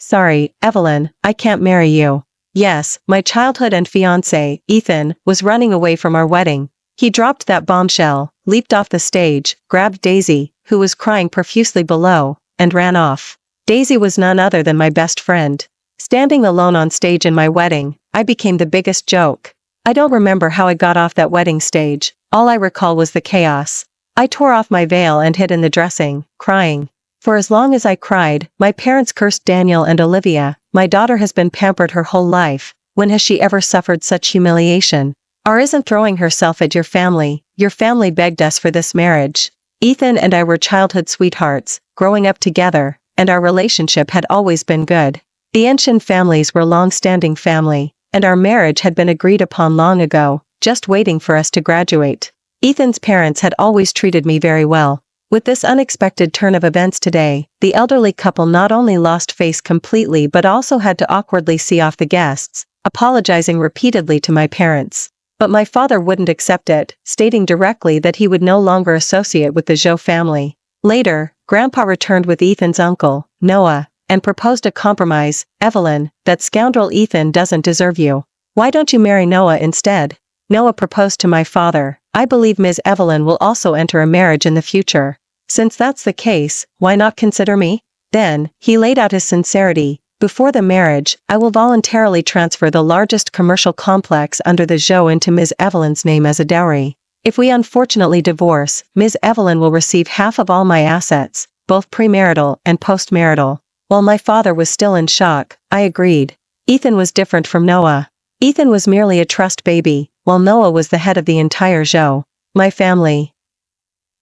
Sorry, Evelyn, I can't marry you. Yes, my childhood and fiancé, Ethan, was running away from our wedding. He dropped that bombshell, leaped off the stage, grabbed Daisy, who was crying profusely below, and ran off. Daisy was none other than my best friend. Standing alone on stage in my wedding, I became the biggest joke. I don't remember how I got off that wedding stage, all I recall was the chaos. I tore off my veil and hid in the dressing, crying. For as long as I cried, my parents cursed Daniel and Olivia. My daughter has been pampered her whole life. When has she ever suffered such humiliation? Or isn't throwing herself at your family? Your family begged us for this marriage. Ethan and I were childhood sweethearts, growing up together, and our relationship had always been good. The ancient families were long-standing family, and our marriage had been agreed upon long ago, just waiting for us to graduate. Ethan's parents had always treated me very well. With this unexpected turn of events today, the elderly couple not only lost face completely but also had to awkwardly see off the guests, apologizing repeatedly to my parents. But my father wouldn't accept it, stating directly that he would no longer associate with the Zhou family. Later, Grandpa returned with Ethan's uncle, Noah, and proposed a compromise. Evelyn, that scoundrel Ethan doesn't deserve you. Why don't you marry Noah instead? Noah proposed to my father. I believe Ms. Evelyn will also enter a marriage in the future. Since that's the case, why not consider me? Then, he laid out his sincerity. Before the marriage, I will voluntarily transfer the largest commercial complex under the Zhou into Ms. Evelyn's name as a dowry. If we unfortunately divorce, Ms. Evelyn will receive half of all my assets, both premarital and postmarital. While my father was still in shock, I agreed. Ethan was different from Noah. Ethan was merely a trust baby, while Noah was the head of the entire Zhou. My family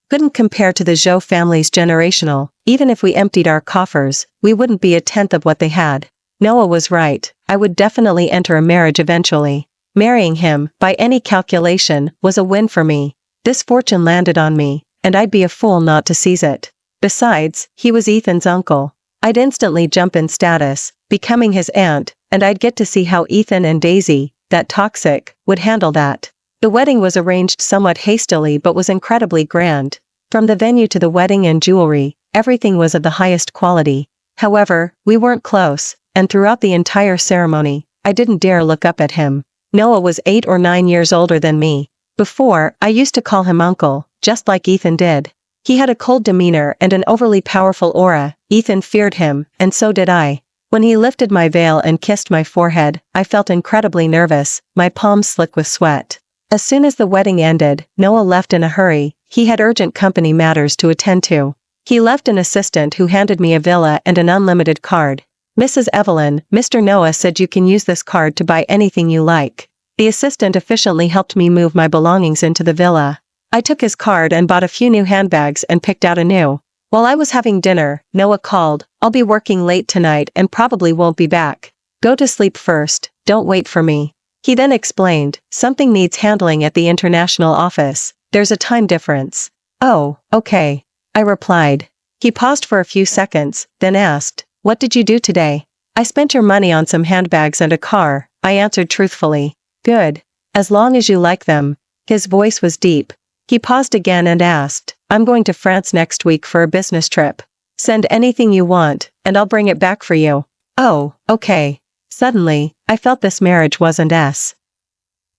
couldn't compare to the Zhou family's generational. Even if we emptied our coffers, we wouldn't be a tenth of what they had. Noah was right, I would definitely enter a marriage eventually. Marrying him, by any calculation, was a win for me. This fortune landed on me, and I'd be a fool not to seize it. Besides, he was Ethan's uncle. I'd instantly jump in status, becoming his aunt, and I'd get to see how Ethan and Daisy, that toxic, would handle that. The wedding was arranged somewhat hastily but was incredibly grand. From the venue to the wedding and jewelry, everything was of the highest quality. However, we weren't close, and throughout the entire ceremony, I didn't dare look up at him. Noah was 8 or 9 years older than me. Before, I used to call him uncle, just like Ethan did. He had a cold demeanor and an overly powerful aura. Ethan feared him, and so did I. When he lifted my veil and kissed my forehead, I felt incredibly nervous, my palms slick with sweat. As soon as the wedding ended, Noah left in a hurry. He had urgent company matters to attend to. He left an assistant who handed me a villa and an unlimited card. Mrs. Evelyn, Mr. Noah said you can use this card to buy anything you like. The assistant efficiently helped me move my belongings into the villa. I took his card and bought a few new handbags and picked out a new. While I was having dinner, Noah called. I'll be working late tonight and probably won't be back. Go to sleep first, don't wait for me. He then explained, something needs handling at the international office. There's a time difference. Oh, okay. I replied. He paused for a few seconds, then asked, what did you do today? I spent your money on some handbags and a car, I answered truthfully. Good. As long as you like them. His voice was deep. He paused again and asked, I'm going to France next week for a business trip. Send anything you want, and I'll bring it back for you. Oh, okay. Suddenly, I felt this marriage wasn't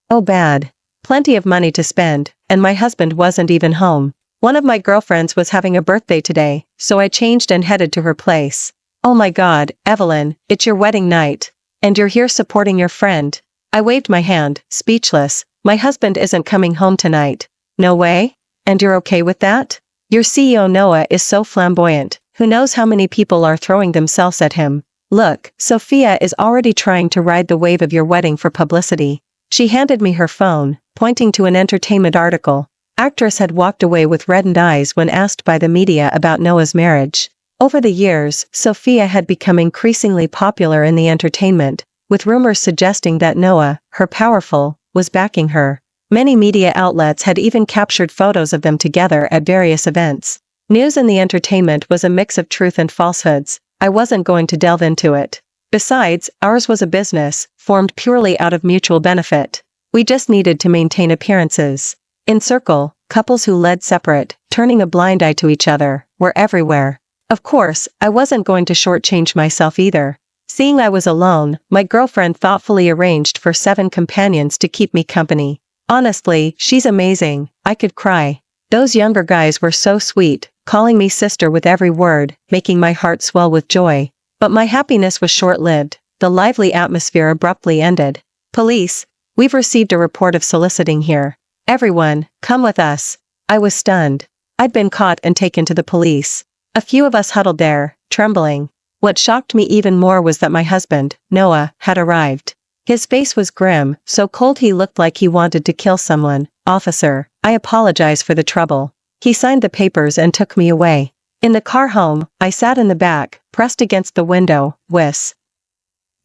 oh bad. Plenty of money to spend, and my husband wasn't even home. One of my girlfriends was having a birthday today, so I changed and headed to her place. Oh my God, Evelyn, it's your wedding night. And you're here supporting your friend. I waved my hand, speechless. My husband isn't coming home tonight. No way? And you're okay with that? Your CEO Noah is so flamboyant, who knows how many people are throwing themselves at him. Look, Sophia is already trying to ride the wave of your wedding for publicity. She handed me her phone, pointing to an entertainment article. Actress had walked away with reddened eyes when asked by the media about Noah's marriage. Over the years, Sophia had become increasingly popular in the entertainment, with rumors suggesting that Noah, her powerful, was backing her. Many media outlets had even captured photos of them together at various events. News in the entertainment was a mix of truth and falsehoods. I wasn't going to delve into it. Besides, ours was a business, formed purely out of mutual benefit. We just needed to maintain appearances. In Circle, couples who led separate, turning a blind eye to each other, were everywhere. Of course, I wasn't going to shortchange myself either. Seeing I was alone, my girlfriend thoughtfully arranged for 7 companions to keep me company. Honestly, she's amazing. I could cry. Those younger guys were so sweet, calling me sister with every word, making my heart swell with joy. But my happiness was short-lived. The lively atmosphere abruptly ended. Police, we've received a report of soliciting here. Everyone, come with us. I was stunned. I'd been caught and taken to the police. A few of us huddled there, trembling. What shocked me even more was that my husband, Noah, had arrived. His face was grim, so cold he looked like he wanted to kill someone. Officer, I apologize for the trouble. He signed the papers and took me away. In the car home, I sat in the back, pressed against the window, wishing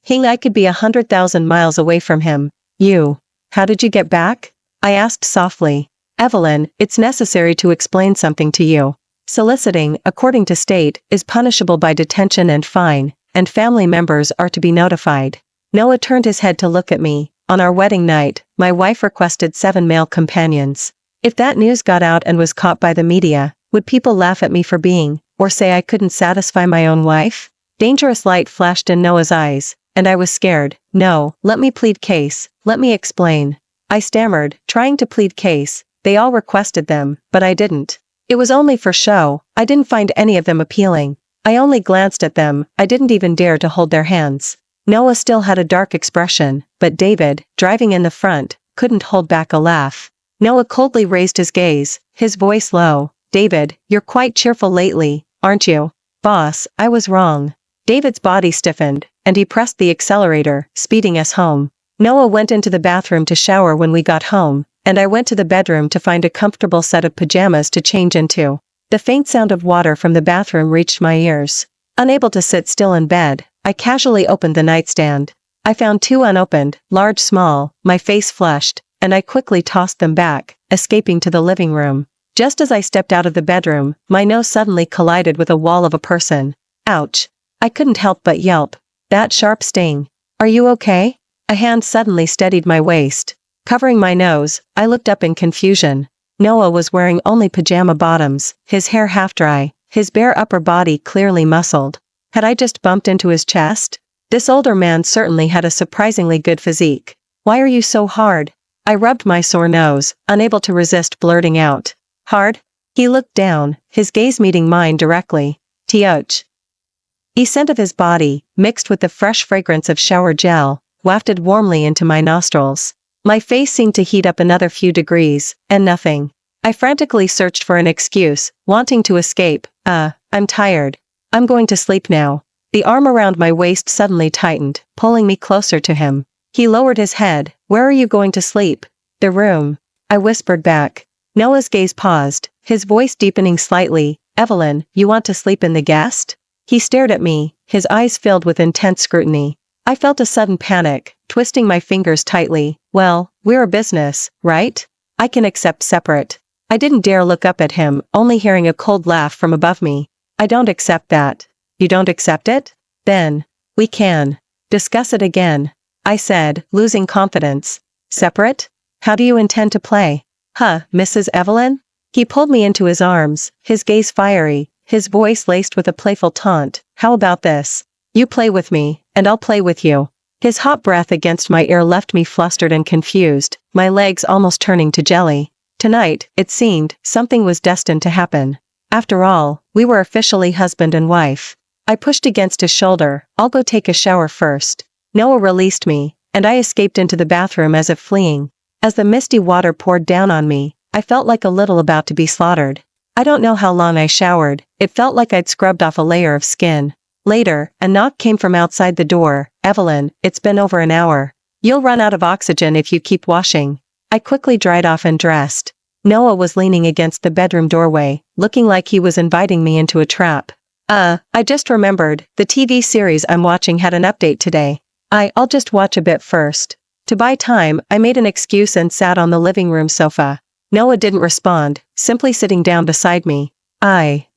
I could be 100,000 miles away from him. You. How did you get back? I asked softly. Evelyn, it's necessary to explain something to you. Soliciting, according to state, is punishable by detention and fine, and family members are to be notified. Noah turned his head to look at me. On our wedding night, my wife requested 7 male companions. If that news got out and was caught by the media, would people laugh at me for being, or say I couldn't satisfy my own wife? Dangerous light flashed in Noah's eyes, and I was scared. No, let me plead case, let me explain. I stammered, trying to plead case. They all requested them, but I didn't. It was only for show. I didn't find any of them appealing. I only glanced at them, I didn't even dare to hold their hands. Noah still had a dark expression, but David, driving in the front, couldn't hold back a laugh. Noah coldly raised his gaze, his voice low. David, you're quite cheerful lately, aren't you? Boss, I was wrong. David's body stiffened, and he pressed the accelerator, speeding us home. Noah went into the bathroom to shower when we got home, and I went to the bedroom to find a comfortable set of pajamas to change into. The faint sound of water from the bathroom reached my ears. Unable to sit still in bed, I casually opened the nightstand. I found 2 unopened, large small, my face flushed, and I quickly tossed them back, escaping to the living room. Just as I stepped out of the bedroom, my nose suddenly collided with a wall of a person. Ouch. I couldn't help but yelp. That sharp sting. Are you okay? A hand suddenly steadied my waist. Covering my nose, I looked up in confusion. Noah was wearing only pajama bottoms, his hair half dry, his bare upper body clearly muscled. Had I just bumped into his chest? This older man certainly had a surprisingly good physique. Why are you so hard? I rubbed my sore nose, unable to resist blurting out. Hard? He looked down, his gaze meeting mine directly. Tioch. The scent of his body, mixed with the fresh fragrance of shower gel, wafted warmly into my nostrils. My face seemed to heat up another few degrees, and nothing. I frantically searched for an excuse, wanting to escape. I'm tired. I'm going to sleep now. The arm around my waist suddenly tightened, pulling me closer to him. He lowered his head. Where are you going to sleep? The room. I whispered back. Noah's gaze paused, his voice deepening slightly. Evelyn, you want to sleep in the guest? He stared at me, his eyes filled with intense scrutiny. I felt a sudden panic, twisting my fingers tightly. Well, we're a business, right? I can accept separate. I didn't dare look up at him, only hearing a cold laugh from above me. I don't accept that. You don't accept it? Then, we can discuss it again, I said, losing confidence. Separate? How do you intend to play? Mrs. Evelyn? He pulled me into his arms, his gaze fiery, his voice laced with a playful taunt. How about this? You play with me, and I'll play with you. His hot breath against my ear left me flustered and confused, my legs almost turning to jelly. Tonight, it seemed, something was destined to happen. After all, we were officially husband and wife. I pushed against his shoulder. I'll go take a shower first. Noah released me, and I escaped into the bathroom as if fleeing. As the misty water poured down on me, I felt like a little about to be slaughtered. I don't know how long I showered. It felt like I'd scrubbed off a layer of skin. Later, a knock came from outside the door. Evelyn, it's been over an hour. You'll run out of oxygen if you keep washing. I quickly dried off and dressed. Noah was leaning against the bedroom doorway, looking like he was inviting me into a trap. I just remembered, the TV series I'm watching had an update today. I'll just watch a bit first. To buy time, I made an excuse and sat on the living room sofa. Noah didn't respond, simply sitting down beside me. I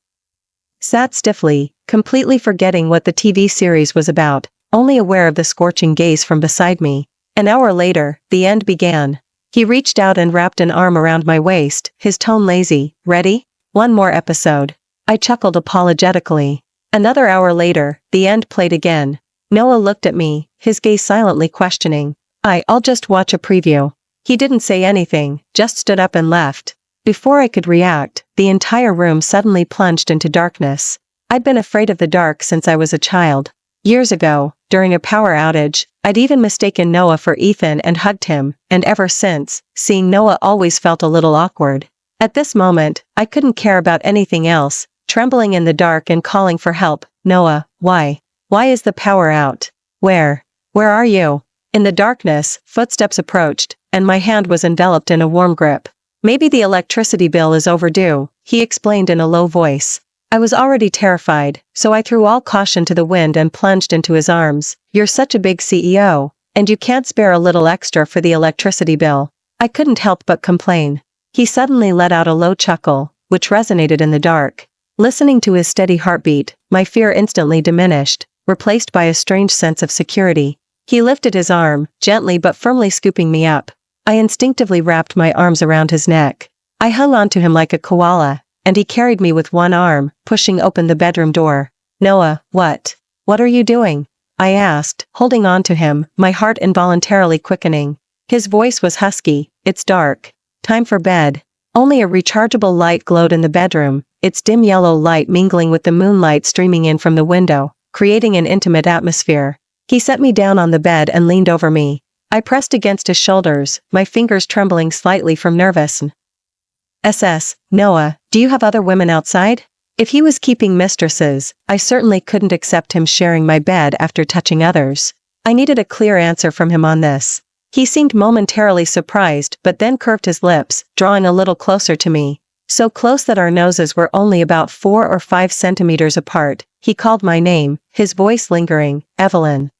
sat stiffly, completely forgetting what the TV series was about, only aware of the scorching gaze from beside me. An hour later, the end began. He reached out and wrapped an arm around my waist, his tone lazy. Ready? One more episode. I chuckled apologetically. Another hour later, the end played again. Noah looked at me, his gaze silently questioning. I'll just watch a preview. He didn't say anything, just stood up and left. Before I could react, the entire room suddenly plunged into darkness. I'd been afraid of the dark since I was a child. Years ago, during a power outage, I'd even mistaken Noah for Ethan and hugged him, and ever since, seeing Noah always felt a little awkward. At this moment, I couldn't care about anything else, trembling in the dark and calling for help. Noah, why? Why is the power out? Where are you? In the darkness, footsteps approached, and my hand was enveloped in a warm grip. Maybe the electricity bill is overdue, he explained in a low voice. I was already terrified, so I threw all caution to the wind and plunged into his arms. You're such a big CEO, and you can't spare a little extra for the electricity bill. I couldn't help but complain. He suddenly let out a low chuckle, which resonated in the dark. Listening to his steady heartbeat, my fear instantly diminished, replaced by a strange sense of security. He lifted his arm, gently but firmly scooping me up. I instinctively wrapped my arms around his neck. I hung onto him like a koala, and he carried me with one arm, pushing open the bedroom door. Noah, what are you doing? I asked, holding on to him, my heart involuntarily quickening. His voice was husky. It's dark. Time for bed. Only a rechargeable light glowed in the bedroom, its dim yellow light mingling with the moonlight streaming in from the window, creating an intimate atmosphere. He set me down on the bed and leaned over me. I pressed against his shoulders, my fingers trembling slightly from nervousness. Noah, do you have other women outside? If he was keeping mistresses, I certainly couldn't accept him sharing my bed after touching others. I needed a clear answer from him on this. He seemed momentarily surprised but then curved his lips, drawing a little closer to me. So close that our noses were only about 4 or 5 centimeters apart. He called my name, his voice lingering. Evelyn.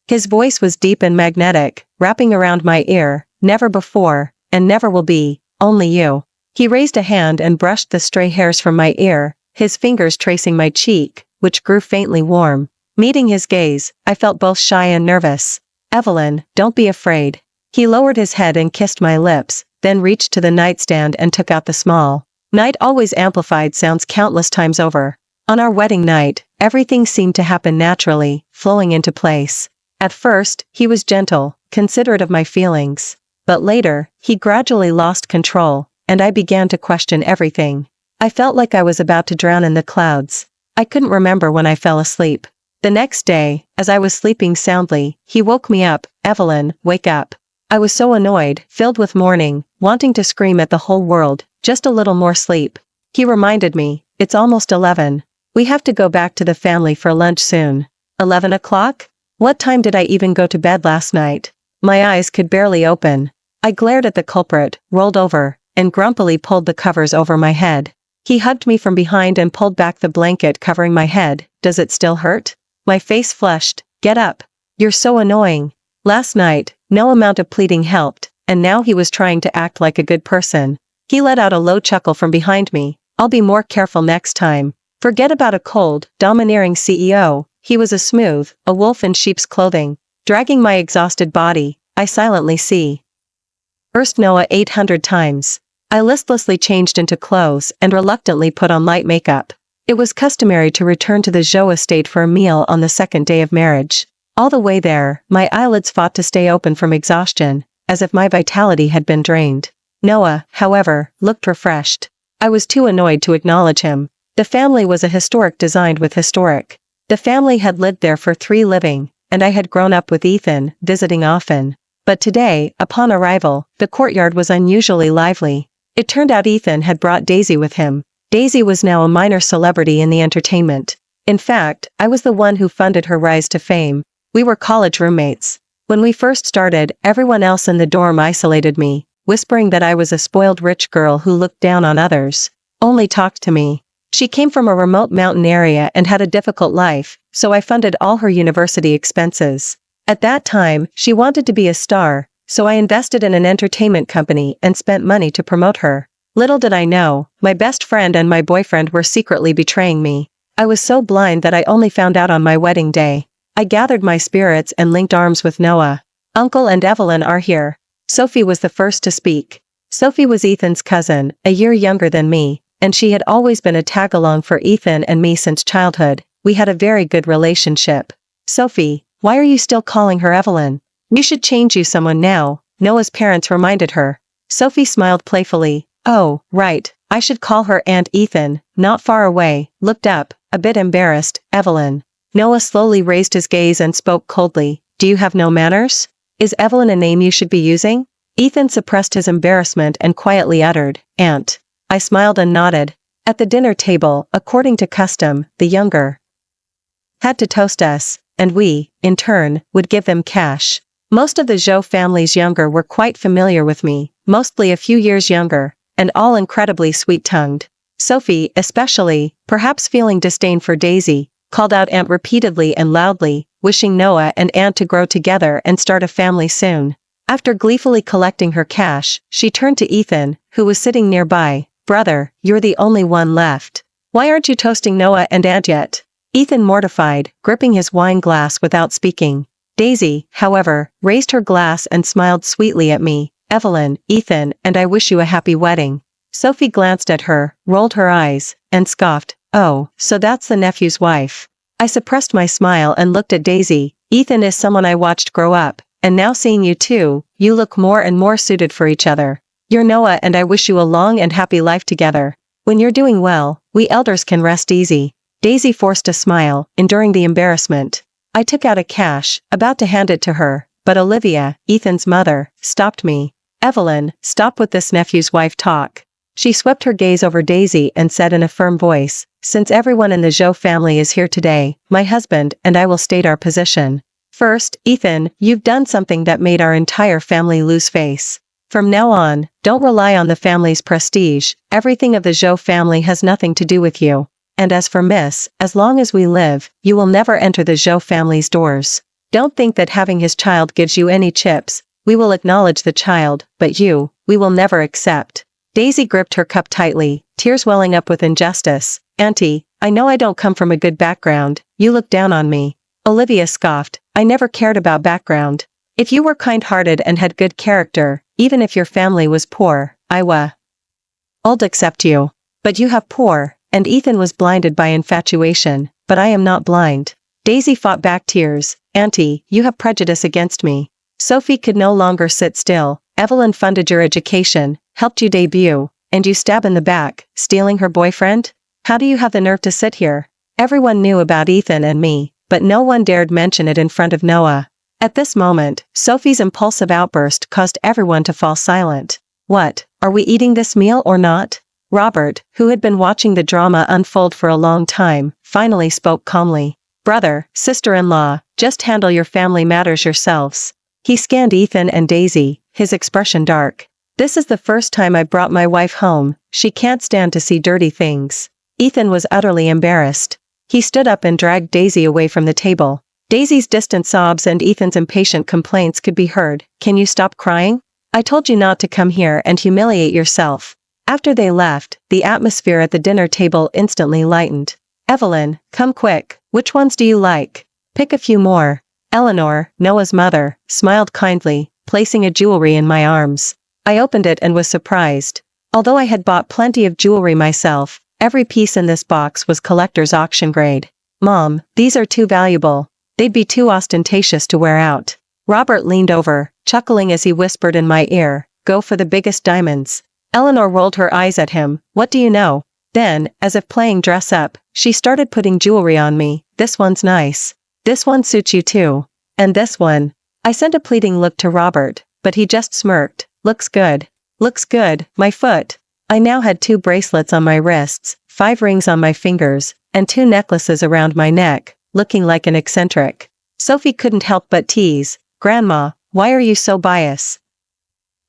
His voice was deep and magnetic, wrapping around my ear. Never before, and never will be, only you. He raised a hand and brushed the stray hairs from my ear, his fingers tracing my cheek, which grew faintly warm. Meeting his gaze, I felt both shy and nervous. Evelyn, don't be afraid. He lowered his head and kissed my lips, then reached to the nightstand and took out the small. Night always amplified sounds countless times over. On our wedding night, everything seemed to happen naturally, flowing into place. At first, he was gentle, considerate of my feelings. But later, he gradually lost control, and I began to question everything. I felt like I was about to drown in the clouds. I couldn't remember when I fell asleep. The next day, as I was sleeping soundly, he woke me up. Evelyn, wake up. I was so annoyed, filled with mourning, wanting to scream at the whole world, just a little more sleep. He reminded me, it's almost 11. We have to go back to the family for lunch soon. 11 o'clock? What time did I even go to bed last night? My eyes could barely open. I glared at the culprit, rolled over, and grumpily pulled the covers over my head. He hugged me from behind and pulled back the blanket covering my head. Does it still hurt? My face flushed. Get up. You're so annoying. Last night, no amount of pleading helped, and now he was trying to act like a good person. He let out a low chuckle from behind me. I'll be more careful next time. Forget about a cold, domineering CEO. He was a wolf in sheep's clothing. Dragging my exhausted body, I silently cursed Noah 800 times. I listlessly changed into clothes and reluctantly put on light makeup. It was customary to return to the Zhou estate for a meal on the second day of marriage. All the way there, my eyelids fought to stay open from exhaustion, as if my vitality had been drained. Noah, however, looked refreshed. I was too annoyed to acknowledge him. The family was a historic designed with historic. The family had lived there for 3 living, and I had grown up with Ethan, visiting often. But today, upon arrival, the courtyard was unusually lively. It turned out Ethan had brought Daisy with him. Daisy was now a minor celebrity in the entertainment. In fact, I was the one who funded her rise to fame. We were college roommates. When we first started, everyone else in the dorm isolated me, whispering that I was a spoiled rich girl who looked down on others. Only talked to me. She came from a remote mountain area and had a difficult life, so I funded all her university expenses. At that time, she wanted to be a star, so I invested in an entertainment company and spent money to promote her. Little did I know, my best friend and my boyfriend were secretly betraying me. I was so blind that I only found out on my wedding day. I gathered my spirits and linked arms with Noah. Uncle and Evelyn are here. Sophie was the first to speak. Sophie was Ethan's cousin, a year younger than me, and she had always been a tag-along for Ethan and me since childhood. We had a very good relationship. Sophie, why are you still calling her Evelyn? You should change you someone now, Noah's parents reminded her. Sophie smiled playfully. Oh, right, I should call her Aunt Ethan, not far away, looked up, a bit embarrassed. Evelyn. Noah slowly raised his gaze and spoke coldly. Do you have no manners? Is Evelyn a name you should be using? Ethan suppressed his embarrassment and quietly uttered, Aunt. I smiled and nodded. At the dinner table, according to custom, the younger had to toast us, and we, in turn, would give them cash. Most of the Zhou family's younger were quite familiar with me, mostly a few years younger, and all incredibly sweet-tongued. Sophie, especially, perhaps feeling disdain for Daisy, called out Aunt repeatedly and loudly, wishing Noah and Aunt to grow together and start a family soon. After gleefully collecting her cash, she turned to Ethan, who was sitting nearby. Brother, you're the only one left. Why aren't you toasting Noah and Aunt yet? Ethan mortified, gripping his wine glass without speaking. Daisy, however, raised her glass and smiled sweetly at me. Evelyn, Ethan, and I wish you a happy wedding. Sophie glanced at her, rolled her eyes, and scoffed. Oh, so that's the nephew's wife. I suppressed my smile and looked at Daisy. Ethan is someone I watched grow up, and now seeing you two, you look more and more suited for each other. You're Noah and I wish you a long and happy life together. When you're doing well, we elders can rest easy. Daisy forced a smile, enduring the embarrassment. I took out a cash, about to hand it to her, but Olivia, Ethan's mother, stopped me. Evelyn, stop with this nephew's wife talk. She swept her gaze over Daisy and said in a firm voice, since everyone in the Zhou family is here today, my husband and I will state our position. First, Ethan, you've done something that made our entire family lose face. From now on, don't rely on the family's prestige, everything of the Zhou family has nothing to do with you. And as for Miss, as long as we live, you will never enter the Zhou family's doors. Don't think that having his child gives you any chips. We will acknowledge the child, but you, we will never accept. Daisy gripped her cup tightly, tears welling up with injustice. Auntie, I know I don't come from a good background, you look down on me. Olivia scoffed, I never cared about background. If you were kind-hearted and had good character, even if your family was poor, I would accept you. But you have poor, and Ethan was blinded by infatuation, but I am not blind. Daisy fought back tears. Auntie, you have prejudice against me. Sophie could no longer sit still. Evelyn funded your education, helped you debut, and you stab in the back, stealing her boyfriend? How do you have the nerve to sit here? Everyone knew about Ethan and me, but no one dared mention it in front of Noah. At this moment, Sophie's impulsive outburst caused everyone to fall silent. What, are we eating this meal or not? Robert, who had been watching the drama unfold for a long time, finally spoke calmly. Brother, sister-in-law, just handle your family matters yourselves. He scanned Ethan and Daisy, his expression dark. This is the first time I brought my wife home, she can't stand to see dirty things. Ethan was utterly embarrassed. He stood up and dragged Daisy away from the table. Daisy's distant sobs and Ethan's impatient complaints could be heard. Can you stop crying? I told you not to come here and humiliate yourself. After they left, the atmosphere at the dinner table instantly lightened. Evelyn, come quick, which ones do you like? Pick a few more. Eleanor, Noah's mother, smiled kindly, placing a jewelry in my arms. I opened it and was surprised. Although I had bought plenty of jewelry myself, every piece in this box was collector's auction grade. Mom, these are too valuable. They'd be too ostentatious to wear out. Robert leaned over, chuckling as he whispered in my ear, go for the biggest diamonds. Eleanor rolled her eyes at him, what do you know? Then, as if playing dress up, she started putting jewelry on me. This one's nice. This one suits you too. And this one. I sent a pleading look to Robert, but he just smirked. Looks good. Looks good, my foot. I now had 2 bracelets on my wrists, 5 rings on my fingers, and 2 necklaces around my neck, looking like an eccentric. Sophie couldn't help but tease, Grandma, why are you so biased?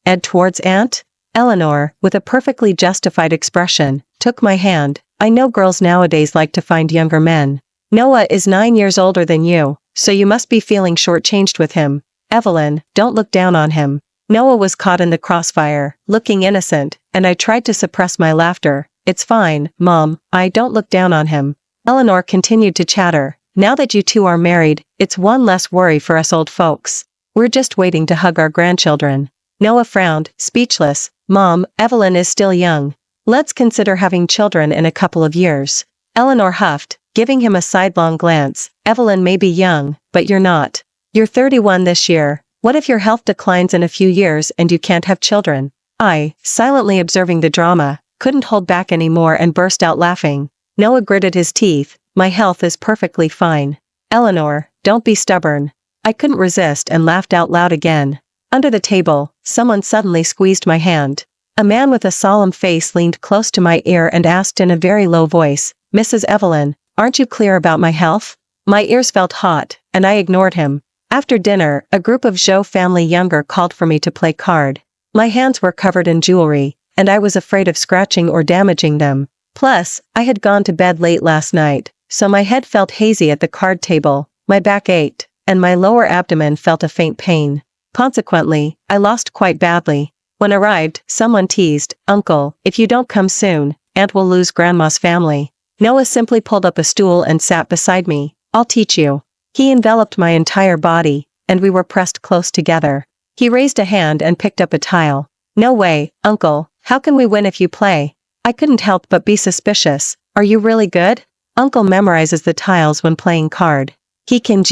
Ed towards Aunt? Eleanor, with a perfectly justified expression, took my hand. I know girls nowadays like to find younger men. Noah is 9 years older than you, so you must be feeling shortchanged with him. Evelyn, don't look down on him. Noah was caught in the crossfire, looking innocent, and I tried to suppress my laughter. It's fine, Mom, I don't look down on him. Eleanor continued to chatter. Now that you two are married, it's one less worry for us old folks. We're just waiting to hug our grandchildren. Noah frowned, speechless. Mom, Evelyn is still young. Let's consider having children in a couple of years. Eleanor huffed. giving him a sidelong glance. Evelyn may be young, but you're not. You're 31 this year. What if your health declines in a few years and you can't have children? I, silently observing the drama, couldn't hold back anymore and burst out laughing. Noah gritted his teeth. My health is perfectly fine. Eleanor, don't be stubborn. I couldn't resist and laughed out loud again. Under the table, someone suddenly squeezed my hand. A man with a solemn face leaned close to my ear and asked in a very low voice, Mrs. Evelyn, aren't you clear about my health? My ears felt hot, and I ignored him. After dinner, a group of Zhou family younger called for me to play card. My hands were covered in jewelry, and I was afraid of scratching or damaging them. Plus, I had gone to bed late last night, so my head felt hazy at the card table, my back ached, and my lower abdomen felt a faint pain. Consequently, I lost quite badly. When arrived, someone teased, Uncle, if you don't come soon, Aunt will lose Grandma's family. Noah simply pulled up a stool and sat beside me. I'll teach you. He enveloped my entire body, and we were pressed close together. He raised a hand and picked up a tile. No way, Uncle, how can we win if you play? I couldn't help but be suspicious. Are you really good? Uncle memorizes the tiles when playing card. He can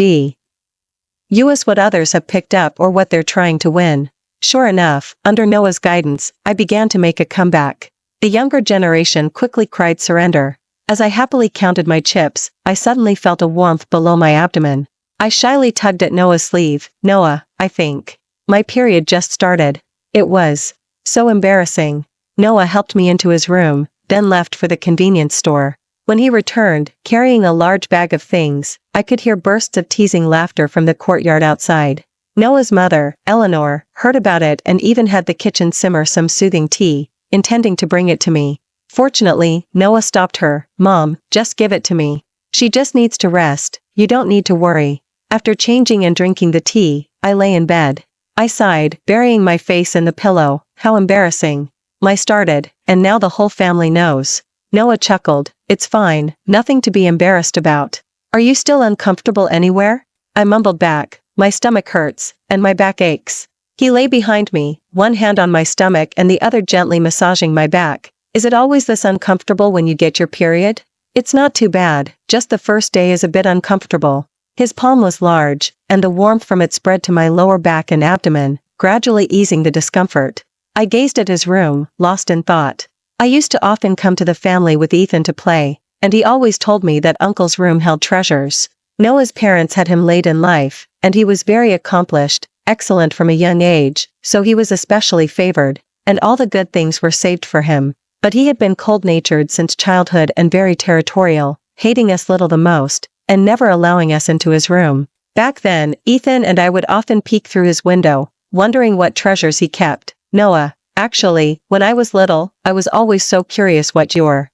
use what others have picked up or what they're trying to win. Sure enough, under Noah's guidance, I began to make a comeback. The younger generation quickly cried surrender. As I happily counted my chips, I suddenly felt a warmth below my abdomen. I shyly tugged at Noah's sleeve. Noah, I think my period just started. It was so embarrassing. Noah helped me into his room, then left for the convenience store. When he returned, carrying a large bag of things, I could hear bursts of teasing laughter from the courtyard outside. Noah's mother, Eleanor, heard about it and even had the kitchen simmer some soothing tea, intending to bring it to me. Fortunately, Noah stopped her. Mom, just give it to me. She just needs to rest. You don't need to worry. After changing and drinking the tea, I lay in bed. I sighed, burying my face in the pillow. How embarrassing. I started, and now the whole family knows. Noah chuckled. It's fine, nothing to be embarrassed about. Are you still uncomfortable anywhere? I mumbled back. My stomach hurts, and my back aches. He lay behind me, one hand on my stomach and the other gently massaging my back. Is it always this uncomfortable when you get your period? It's not too bad, just the first day is a bit uncomfortable. His palm was large, and the warmth from it spread to my lower back and abdomen, gradually easing the discomfort. I gazed at his room, lost in thought. I used to often come to the family with Ethan to play, and he always told me that Uncle's room held treasures. Noah's parents had him late in life, and he was very accomplished, excellent from a young age, so he was especially favored, and all the good things were saved for him. But he had been cold-natured since childhood and very territorial, hating us little the most, and never allowing us into his room. Back then, Ethan and I would often peek through his window, wondering what treasures he kept. Noah, actually, when I was little, I was always so curious what your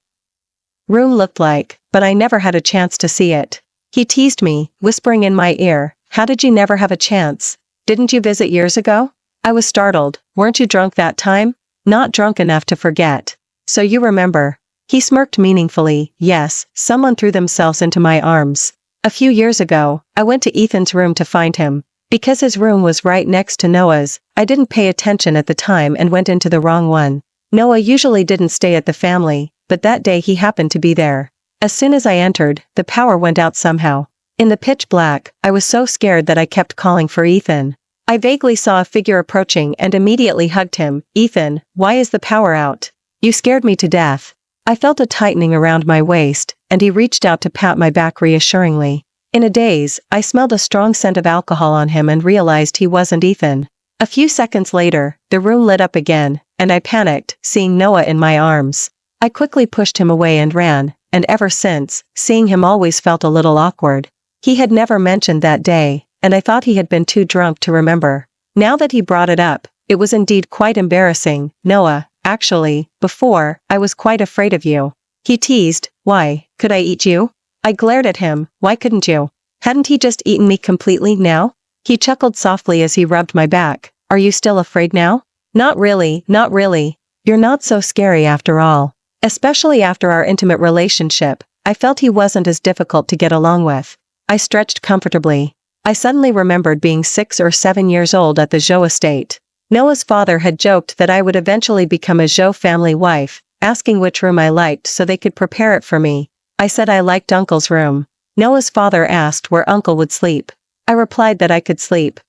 room looked like, but I never had a chance to see it. He teased me, whispering in my ear, how did you never have a chance? Didn't you visit years ago? I was startled. Weren't you drunk that time? Not drunk enough to forget. So you remember. He smirked meaningfully. Yes, someone threw themselves into my arms. A few years ago, I went to Ethan's room to find him. Because his room was right next to Noah's, I didn't pay attention at the time and went into the wrong one. Noah usually didn't stay at the family, but that day he happened to be there. As soon as I entered, the power went out somehow. In the pitch black, I was so scared that I kept calling for Ethan. I vaguely saw a figure approaching and immediately hugged him. Ethan, why is the power out? You scared me to death. I felt a tightening around my waist, and he reached out to pat my back reassuringly. In a daze, I smelled a strong scent of alcohol on him and realized he wasn't Ethan. A few seconds later, the room lit up again, and I panicked, seeing Noah in my arms. I quickly pushed him away and ran, and ever since, seeing him always felt a little awkward. He had never mentioned that day, and I thought he had been too drunk to remember. Now that he brought it up, it was indeed quite embarrassing. Noah, actually, before, I was quite afraid of you. He teased. Why, could I eat you? I glared at him. Why couldn't you? Hadn't he just eaten me completely now? He chuckled softly as he rubbed my back. Are you still afraid now? Not really, not really. You're not so scary after all. Especially after our intimate relationship, I felt he wasn't as difficult to get along with. I stretched comfortably. I suddenly remembered being 6 or 7 years old at the Zhou estate. Noah's father had joked that I would eventually become a Zhou family wife, asking which room I liked so they could prepare it for me. I said I liked Uncle's room. Noah's father asked where Uncle would sleep. I replied that I could sleep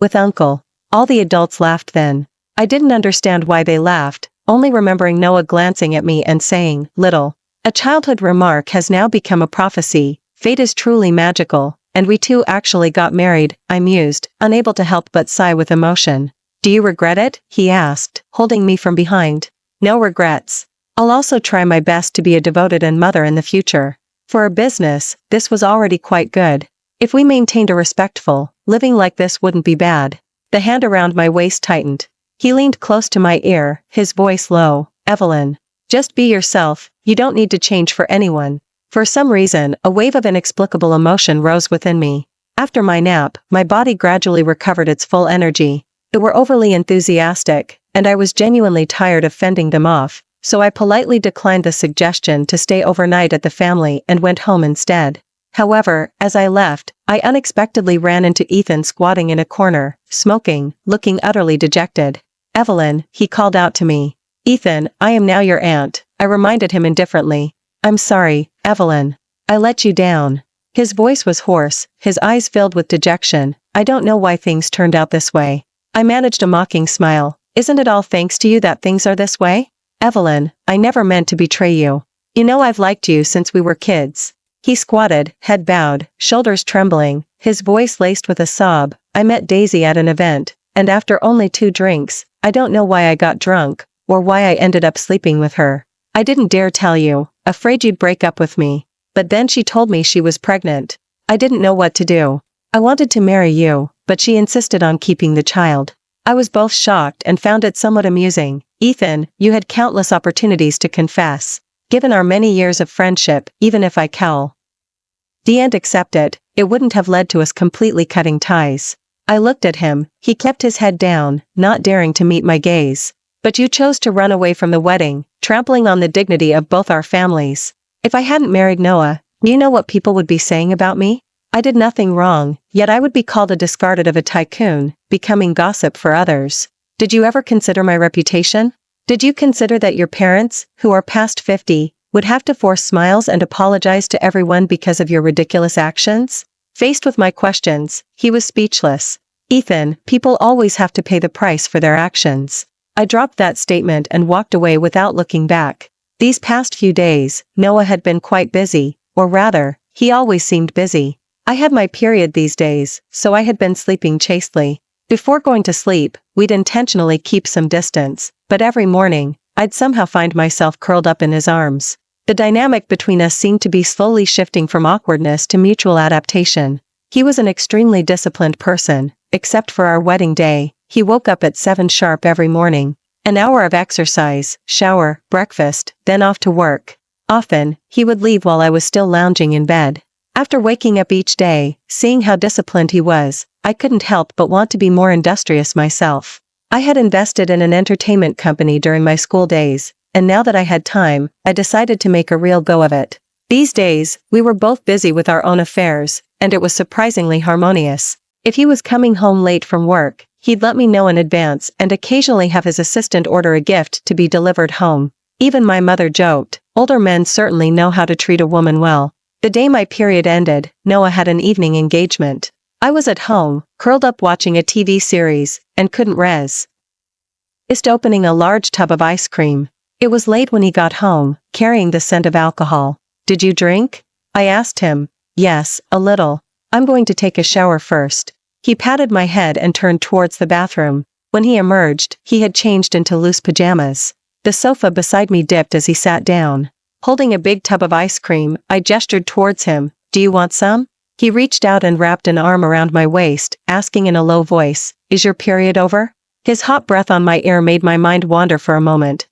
with Uncle. All the adults laughed then. I didn't understand why they laughed, only remembering Noah glancing at me and saying, "Little." A childhood remark has now become a prophecy. Fate is truly magical, and we two actually got married, I mused, unable to help but sigh with emotion. "Do you regret it?" he asked, holding me from behind. "No regrets. I'll also try my best to be a devoted mother in the future. For a business, this was already quite good. If we maintained a respectful living like this wouldn't be bad." The hand around my waist tightened. He leaned close to my ear, his voice low. "Evelyn, just be yourself, you don't need to change for anyone." For some reason, a wave of inexplicable emotion rose within me. After my nap, my body gradually recovered its full energy. They were overly enthusiastic, and I was genuinely tired of fending them off, so I politely declined the suggestion to stay overnight at the family and went home instead. However, as I left, I unexpectedly ran into Ethan squatting in a corner, smoking, looking utterly dejected. "Evelyn," he called out to me. "Ethan, I am now your aunt," I reminded him indifferently. "I'm sorry, Evelyn. I let you down." His voice was hoarse, his eyes filled with dejection. "I don't know why things turned out this way." I managed a mocking smile. "Isn't it all thanks to you that things are this way? Evelyn, I never meant to betray you. You know I've liked you since we were kids." He squatted, head bowed, shoulders trembling, his voice laced with a sob. "I met Daisy at an event, and after only 2 drinks, I don't know why I got drunk, or why I ended up sleeping with her. I didn't dare tell you, afraid you'd break up with me. But then she told me she was pregnant. I didn't know what to do. I wanted to marry you, but she insisted on keeping the child." I was both shocked and found it somewhat amusing. "Ethan, you had countless opportunities to confess. Given our many years of friendship, even if I didn't accept it, it wouldn't have led to us completely cutting ties." I looked at him, he kept his head down, not daring to meet my gaze. "But you chose to run away from the wedding, trampling on the dignity of both our families. If I hadn't married Noah, do you know what people would be saying about me? I did nothing wrong, yet I would be called a discarded of a tycoon, becoming gossip for others. Did you ever consider my reputation? Did you consider that your parents, who are past 50, would have to force smiles and apologize to everyone because of your ridiculous actions?" Faced with my questions, he was speechless. "Ethan, people always have to pay the price for their actions." I dropped that statement and walked away without looking back. These past few days, Noah had been quite busy, or rather, he always seemed busy. I had my period these days, so I had been sleeping chastely. Before going to sleep, we'd intentionally keep some distance, but every morning, I'd somehow find myself curled up in his arms. The dynamic between us seemed to be slowly shifting from awkwardness to mutual adaptation. He was an extremely disciplined person, except for our wedding day. He woke up at 7 sharp every morning. An hour of exercise, shower, breakfast, then off to work. Often, he would leave while I was still lounging in bed. After waking up each day, seeing how disciplined he was, I couldn't help but want to be more industrious myself. I had invested in an entertainment company during my school days, and now that I had time, I decided to make a real go of it. These days, we were both busy with our own affairs, and it was surprisingly harmonious. If he was coming home late from work, he'd let me know in advance and occasionally have his assistant order a gift to be delivered home. Even my mother joked, older men certainly know how to treat a woman well. The day my period ended, Noah had an evening engagement. I was at home, curled up watching a TV series, and couldn't resist opening a large tub of ice cream. It was late when he got home, carrying the scent of alcohol. "Did you drink?" I asked him. "Yes, a little. I'm going to take a shower first." He patted my head and turned towards the bathroom. When he emerged, he had changed into loose pajamas. The sofa beside me dipped as he sat down. Holding a big tub of ice cream, I gestured towards him. "Do you want some?" He reached out and wrapped an arm around my waist, asking in a low voice, "Is your period over?" His hot breath on my ear made my mind wander for a moment.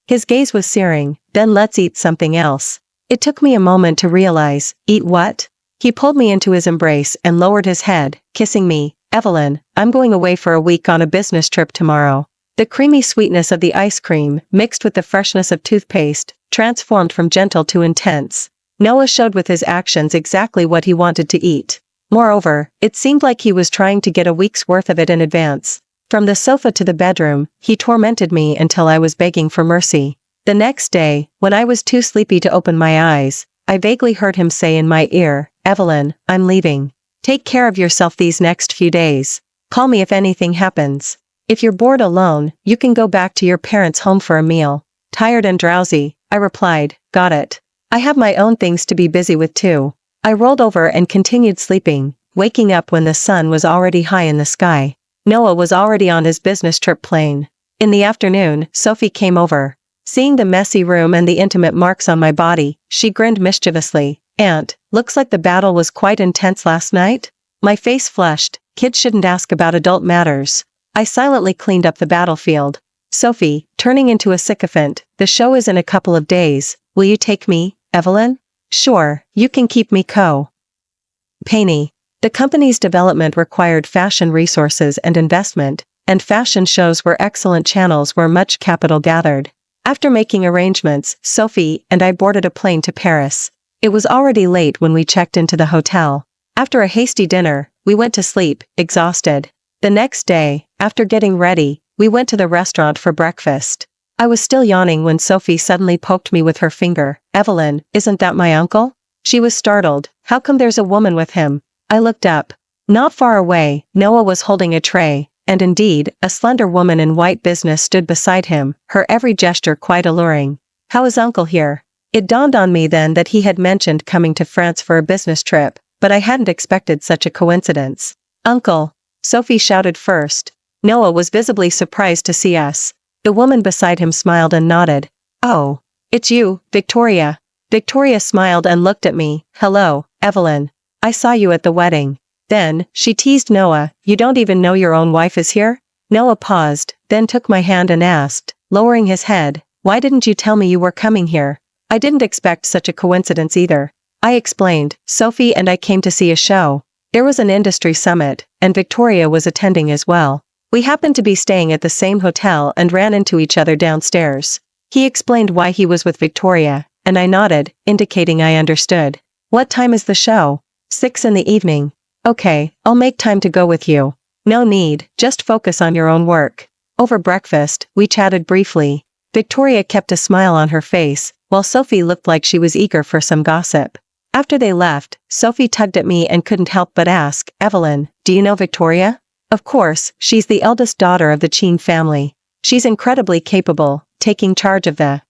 His gaze was searing. "Then let's eat something else." It took me a moment to realize, eat what? He pulled me into his embrace and lowered his head, kissing me. "Evelyn, I'm going away for a week on a business trip tomorrow." The creamy sweetness of the ice cream, mixed with the freshness of toothpaste, transformed from gentle to intense. Noah showed with his actions exactly what he wanted to eat. Moreover, it seemed like he was trying to get a week's worth of it in advance. From the sofa to the bedroom, he tormented me until I was begging for mercy. The next day, when I was too sleepy to open my eyes, I vaguely heard him say in my ear, "Evelyn, I'm leaving. Take care of yourself these next few days. Call me if anything happens. If you're bored alone, you can go back to your parents' home for a meal." Tired and drowsy, I replied, "Got it. I have my own things to be busy with too." I rolled over and continued sleeping, waking up when the sun was already high in the sky. Noah was already on his business trip plane. In the afternoon, Sophie came over. Seeing the messy room and the intimate marks on my body, she grinned mischievously. "Aunt, looks like the battle was quite intense last night?" My face flushed. Kids shouldn't ask about adult matters. I silently cleaned up the battlefield. "Sophie," turning into a sycophant, "the show is in a couple of days. Will you take me, Evelyn?" "Sure, you can keep me co-Painey." The company's development required fashion resources and investment, and fashion shows were excellent channels where much capital gathered. After making arrangements, Sophie and I boarded a plane to Paris. It was already late when we checked into the hotel. After a hasty dinner, we went to sleep, exhausted. The next day, after getting ready, we went to the restaurant for breakfast. I was still yawning when Sophie suddenly poked me with her finger. "Evelyn, isn't that my uncle?" She was startled. "How come there's a woman with him?" I looked up. Not far away, Noah was holding a tray, and indeed, a slender woman in white business stood beside him, her every gesture quite alluring. "How is Uncle here?" It dawned on me then that he had mentioned coming to France for a business trip, but I hadn't expected such a coincidence. "Uncle!" Sophie shouted first. Noah was visibly surprised to see us. The woman beside him smiled and nodded. "Oh, it's you, Victoria." Victoria smiled and looked at me. "Hello, Evelyn. I saw you at the wedding." Then, she teased Noah, "You don't even know your own wife is here?" Noah paused, then took my hand and asked, lowering his head, "Why didn't you tell me you were coming here?" I didn't expect such a coincidence either. I explained, "Sophie and I came to see a show. There was an industry summit, and Victoria was attending as well. We happened to be staying at the same hotel and ran into each other downstairs." He explained why he was with Victoria, and I nodded, indicating I understood. "What time is the show?" 6 in the evening. "Okay, I'll make time to go with you." "No need, just focus on your own work." Over breakfast, we chatted briefly. Victoria kept a smile on her face, while Sophie looked like she was eager for some gossip. After they left, Sophie tugged at me and couldn't help but ask, "Evelyn, do you know Victoria?" "Of course, she's the eldest daughter of the Chin family. She's incredibly capable, taking charge of the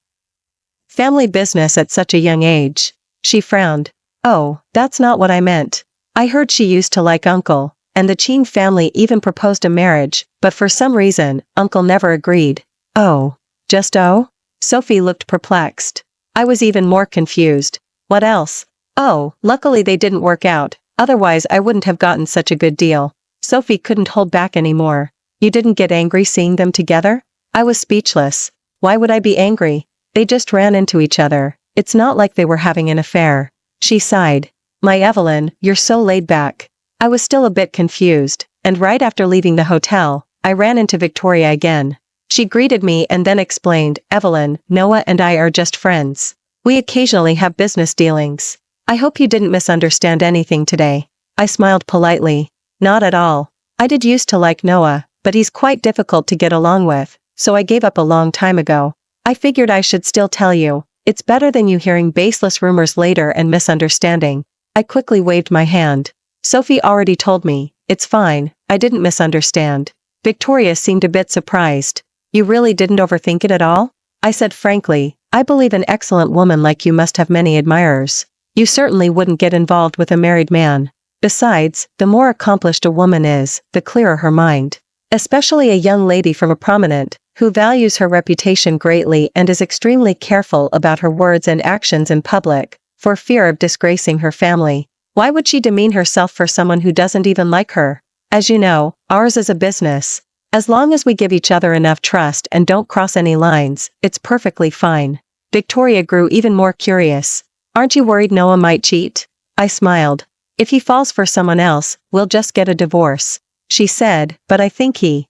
family business at such a young age." She frowned. "Oh, that's not what I meant. I heard she used to like Uncle, and the Chin family even proposed a marriage, but for some reason, Uncle never agreed." "Oh. Just oh?" Sophie looked perplexed. I was even more confused. "What else?" "Oh, luckily they didn't work out, otherwise I wouldn't have gotten such a good deal." Sophie couldn't hold back anymore. "You didn't get angry seeing them together?" I was speechless. Why would I be angry? They just ran into each other. It's not like they were having an affair. She sighed. "My Evelyn, you're so laid back." I was still a bit confused, and right after leaving the hotel, I ran into Victoria again. She greeted me and then explained, "Evelyn, Noah and I are just friends. We occasionally have business dealings. I hope you didn't misunderstand anything today." I smiled politely. "Not at all. I did used to like Noah, but he's quite difficult to get along with, so I gave up a long time ago. I figured I should still tell you. It's better than you hearing baseless rumors later and misunderstanding." I quickly waved my hand. "Sophie already told me. It's fine, I didn't misunderstand." Victoria seemed a bit surprised. "You really didn't overthink it at all?" I said frankly, "I believe an excellent woman like you must have many admirers. You certainly wouldn't get involved with a married man. Besides, the more accomplished a woman is, the clearer her mind. Especially a young lady from a prominent, who values her reputation greatly and is extremely careful about her words and actions in public, for fear of disgracing her family. Why would she demean herself for someone who doesn't even like her? As you know, ours is a business. As long as we give each other enough trust and don't cross any lines, it's perfectly fine." Victoria grew even more curious. "Aren't you worried Noah might cheat?" I smiled. "If he falls for someone else, we'll just get a divorce," she said, "but I think he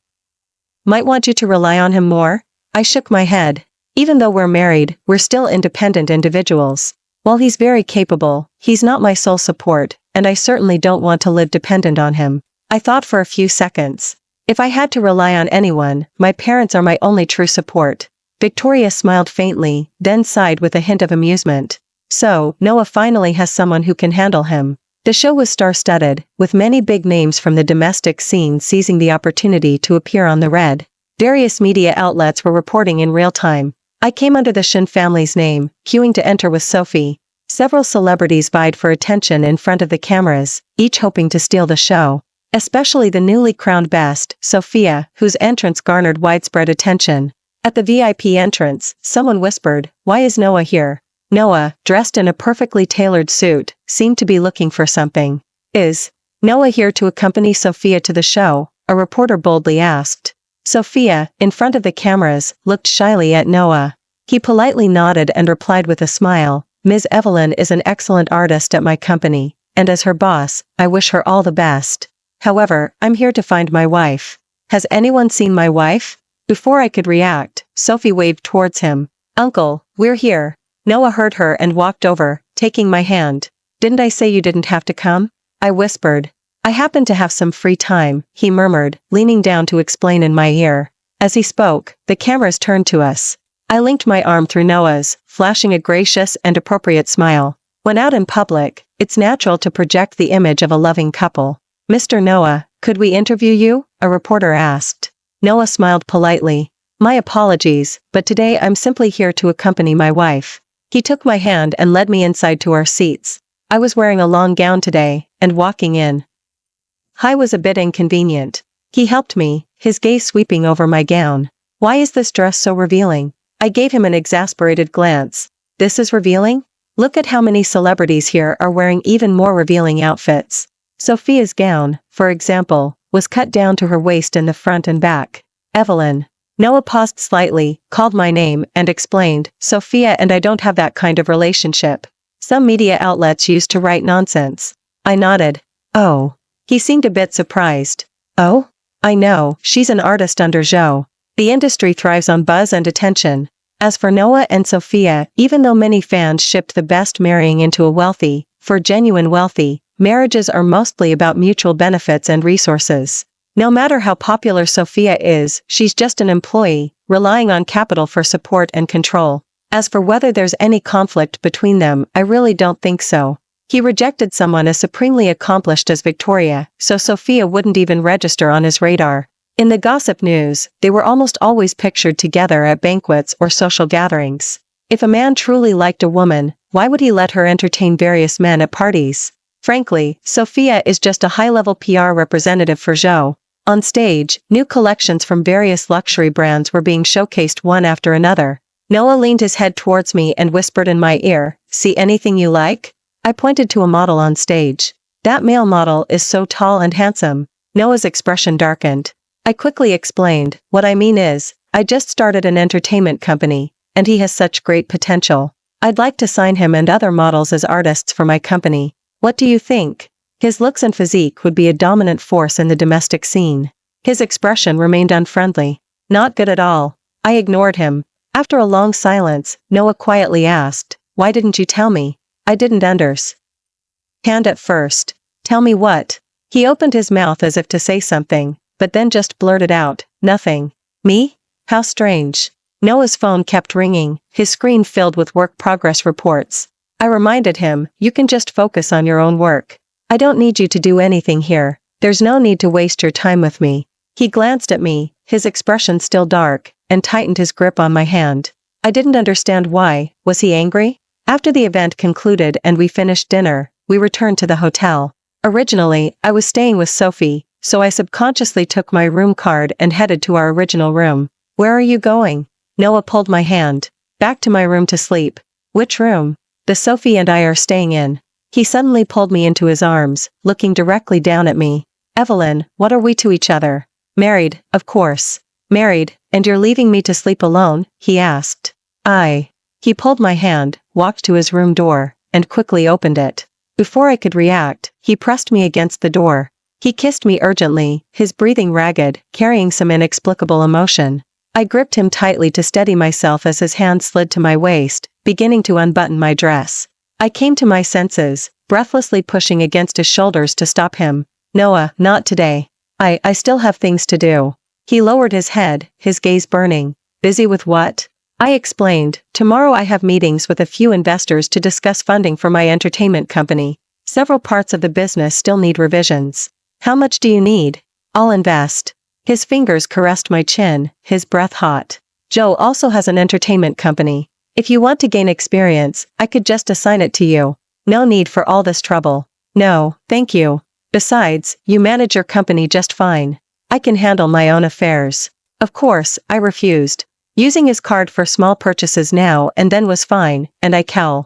might want you to rely on him more." I shook my head. "Even though we're married, we're still independent individuals. While he's very capable, he's not my sole support, and I certainly don't want to live dependent on him." I thought for a few seconds. If I had to rely on anyone, my parents are my only true support. Victoria smiled faintly, then sighed with a hint of amusement. So, Noah finally has someone who can handle him. The show was star-studded, with many big names from the domestic scene seizing the opportunity to appear on the red. Various media outlets were reporting in real time. I came under the Shin family's name, queuing to enter with Sophie. Several celebrities vied for attention in front of the cameras, each hoping to steal the show. Especially the newly crowned best, Sophia, whose entrance garnered widespread attention. At the VIP entrance, someone whispered, "Why is Noah here?" Noah, dressed in a perfectly tailored suit, seemed to be looking for something. "Is Noah here to accompany Sophia to the show?" a reporter boldly asked. Sophia, in front of the cameras, looked shyly at Noah. He politely nodded and replied with a smile, "Ms. Evelyn is an excellent artist at my company, and as her boss, I wish her all the best. However, I'm here to find my wife. Has anyone seen my wife?" Before I could react, Sophie waved towards him. "Uncle, we're here." Noah heard her and walked over, taking my hand. "Didn't I say you didn't have to come?" I whispered. "I happen to have some free time," he murmured, leaning down to explain in my ear. As he spoke, the cameras turned to us. I linked my arm through Noah's, flashing a gracious and appropriate smile. When out in public, it's natural to project the image of a loving couple. "Mr. Noah, could we interview you?" a reporter asked. Noah smiled politely. "My apologies, but today I'm simply here to accompany my wife." He took my hand and led me inside to our seats. I was wearing a long gown today, and walking in high was a bit inconvenient. He helped me, his gaze sweeping over my gown. "Why is this dress so revealing?" I gave him an exasperated glance. "This is revealing? Look at how many celebrities here are wearing even more revealing outfits." Sophia's gown, for example, was cut down to her waist in the front and back. "Evelyn." Noah paused slightly, called my name, and explained, "Sophia and I don't have that kind of relationship. Some media outlets used to write nonsense." I nodded. "Oh." He seemed a bit surprised. "Oh? I know, she's an artist under Zhou. The industry thrives on buzz and attention." As for Noah and Sophia, even though many fans shipped the best marrying into a wealthy, for genuine wealthy, marriages are mostly about mutual benefits and resources. No matter how popular Sophia is, she's just an employee, relying on capital for support and control. As for whether there's any conflict between them, I really don't think so. He rejected someone as supremely accomplished as Victoria, so Sophia wouldn't even register on his radar. In the gossip news, they were almost always pictured together at banquets or social gatherings. If a man truly liked a woman, why would he let her entertain various men at parties? Frankly, Sophia is just a high-level PR representative for Zhou. On stage, new collections from various luxury brands were being showcased one after another. Noah leaned his head towards me and whispered in my ear, "See anything you like?" I pointed to a model on stage. "That male model is so tall and handsome." Noah's expression darkened. I quickly explained, "What I mean is, I just started an entertainment company, and he has such great potential. I'd like to sign him and other models as artists for my company. What do you think?" His looks and physique would be a dominant force in the domestic scene. His expression remained unfriendly. "Not good at all." I ignored him. After a long silence, Noah quietly asked, "Why didn't you tell me?" I didn't understand at first. "Tell me what?" He opened his mouth as if to say something, but then just blurted out, "Nothing." "Me? How strange." Noah's phone kept ringing, his screen filled with work progress reports. I reminded him, "You can just focus on your own work. I don't need you to do anything here. There's no need to waste your time with me." He glanced at me, his expression still dark, and tightened his grip on my hand. I didn't understand why. Was he angry? After the event concluded and we finished dinner, we returned to the hotel. Originally, I was staying with Sophie, so I subconsciously took my room card and headed to our original room. "Where are you going?" Noah pulled my hand. "Back to my room to sleep." "Which room?" "The Sophie and I are staying in." He suddenly pulled me into his arms, looking directly down at me. "Evelyn, what are we to each other?" "Married, of course." "Married, and you're leaving me to sleep alone?" he asked. He pulled my hand, walked to his room door, and quickly opened it. Before I could react, he pressed me against the door. He kissed me urgently, his breathing ragged, carrying some inexplicable emotion. I gripped him tightly to steady myself as his hand slid to my waist, beginning to unbutton my dress. I came to my senses, breathlessly pushing against his shoulders to stop him. "Noah, not today. I still have things to do." He lowered his head, his gaze burning. "Busy with what?" I explained, tomorrow I have meetings with a few investors to discuss funding for my entertainment company. Several parts of the business still need revisions. How much do you need? I'll invest. His fingers caressed my chin, his breath hot. Joe also has an entertainment company. If you want to gain experience, I could just assign it to you. No need for all this trouble. No, thank you. Besides, you manage your company just fine. I can handle my own affairs. Of course, I refused. Using his card for small purchases now and then was fine, and I can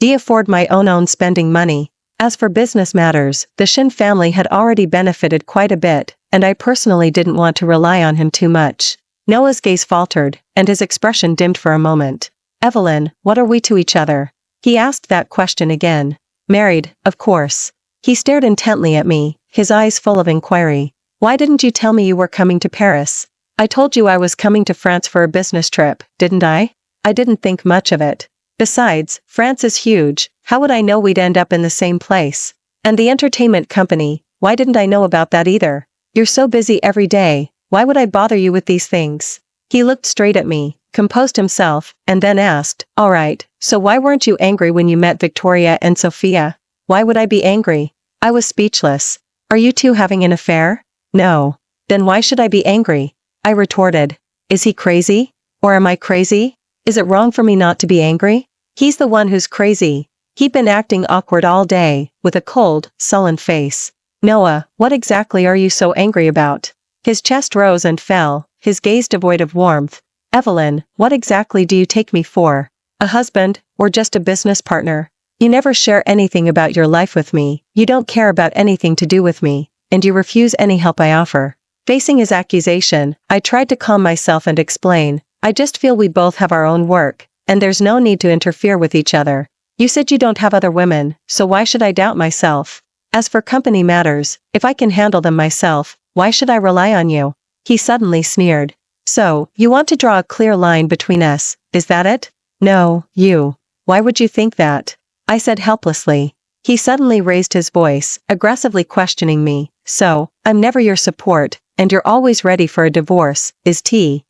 afford my own spending money. As for business matters, the Shin family had already benefited quite a bit, and I personally didn't want to rely on him too much. Noah's gaze faltered, and his expression dimmed for a moment. Evelyn, what are we to each other? He asked that question again. Married, of course. He stared intently at me, his eyes full of inquiry. Why didn't you tell me you were coming to Paris? I told you I was coming to France for a business trip, didn't I? I didn't think much of it. Besides, France is huge, how would I know we'd end up in the same place? And the entertainment company, why didn't I know about that either? You're so busy every day, why would I bother you with these things? He looked straight at me, composed himself, and then asked, all right, so why weren't you angry when you met Victoria and Sophia? Why would I be angry? I was speechless. Are you two having an affair? No. Then why should I be angry? I retorted. Is he crazy? Or am I crazy? Is it wrong for me not to be angry? He's the one who's crazy. He'd been acting awkward all day, with a cold, sullen face. Noah, what exactly are you so angry about? His chest rose and fell, his gaze devoid of warmth. Evelyn, what exactly do you take me for? A husband, or just a business partner? You never share anything about your life with me, you don't care about anything to do with me, and you refuse any help I offer. Facing his accusation, I tried to calm myself and explain, I just feel we both have our own work, and there's no need to interfere with each other. You said you don't have other women, so why should I doubt myself? As for company matters, if I can handle them myself, why should I rely on you? He suddenly sneered. So, you want to draw a clear line between us, is that it? No, you. Why would you think that? I said helplessly. He suddenly raised his voice, aggressively questioning me. So, I'm never your support, and you're always ready for a divorce, is T.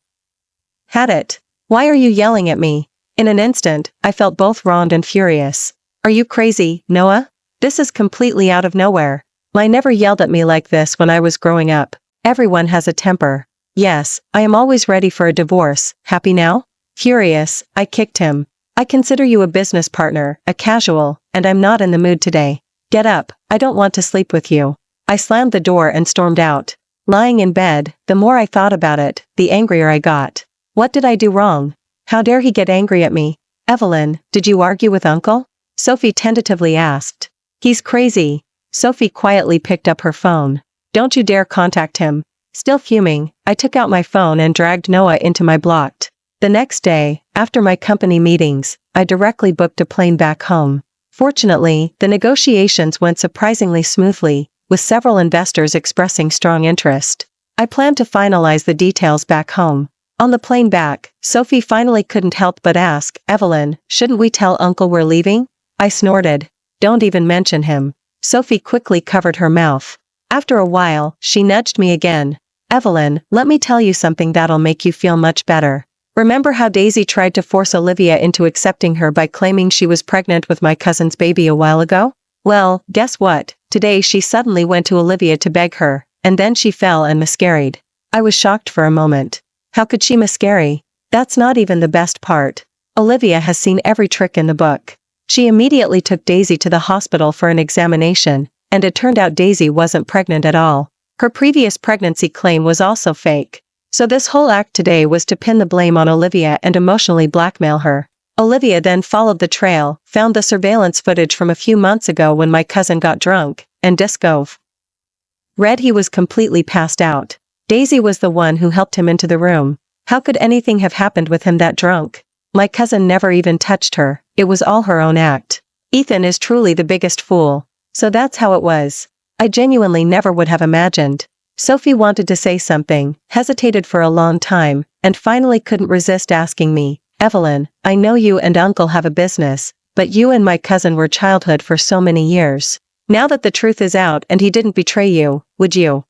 Had it. Why are you yelling at me? In an instant, I felt both wronged and furious. Are you crazy, Noah? This is completely out of nowhere. I never yelled at me like this when I was growing up. Everyone has a temper. Yes, I am always ready for a divorce. Happy now? Furious, I kicked him. I consider you a business partner, a casual, and I'm not in the mood today. Get up, I don't want to sleep with you. I slammed the door and stormed out. Lying in bed, the more I thought about it, the angrier I got. What did I do wrong? How dare he get angry at me? Evelyn, did you argue with Uncle? Sophie tentatively asked. He's crazy. Sophie quietly picked up her phone. Don't you dare contact him. Still fuming, I took out my phone and dragged Noah into my blocked. The next day, after my company meetings, I directly booked a plane back home. Fortunately, the negotiations went surprisingly smoothly, with several investors expressing strong interest. I planned to finalize the details back home. On the plane back, Sophie finally couldn't help but ask, Evelyn, shouldn't we tell Uncle we're leaving? I snorted. Don't even mention him. Sophie quickly covered her mouth. After a while, she nudged me again. Evelyn, let me tell you something that'll make you feel much better. Remember how Daisy tried to force Olivia into accepting her by claiming she was pregnant with my cousin's baby a while ago? Well, guess what? Today she suddenly went to Olivia to beg her, and then she fell and miscarried. I was shocked for a moment. How could she miscarry? That's not even the best part. Olivia has seen every trick in the book. She immediately took Daisy to the hospital for an examination, and it turned out Daisy wasn't pregnant at all. Her previous pregnancy claim was also fake. So this whole act today was to pin the blame on Olivia and emotionally blackmail her. Olivia then followed the trail, found the surveillance footage from a few months ago when my cousin got drunk, and discove. Read he was completely passed out. Daisy was the one who helped him into the room. How could anything have happened with him that drunk? My cousin never even touched her, it was all her own act. Ethan is truly the biggest fool. So that's how it was. I genuinely never would have imagined. Sophie wanted to say something, hesitated for a long time, and finally couldn't resist asking me, Evelyn, I know you and Uncle have a business, but you and my cousin were childhood for so many years. Now that the truth is out and he didn't betray you, would you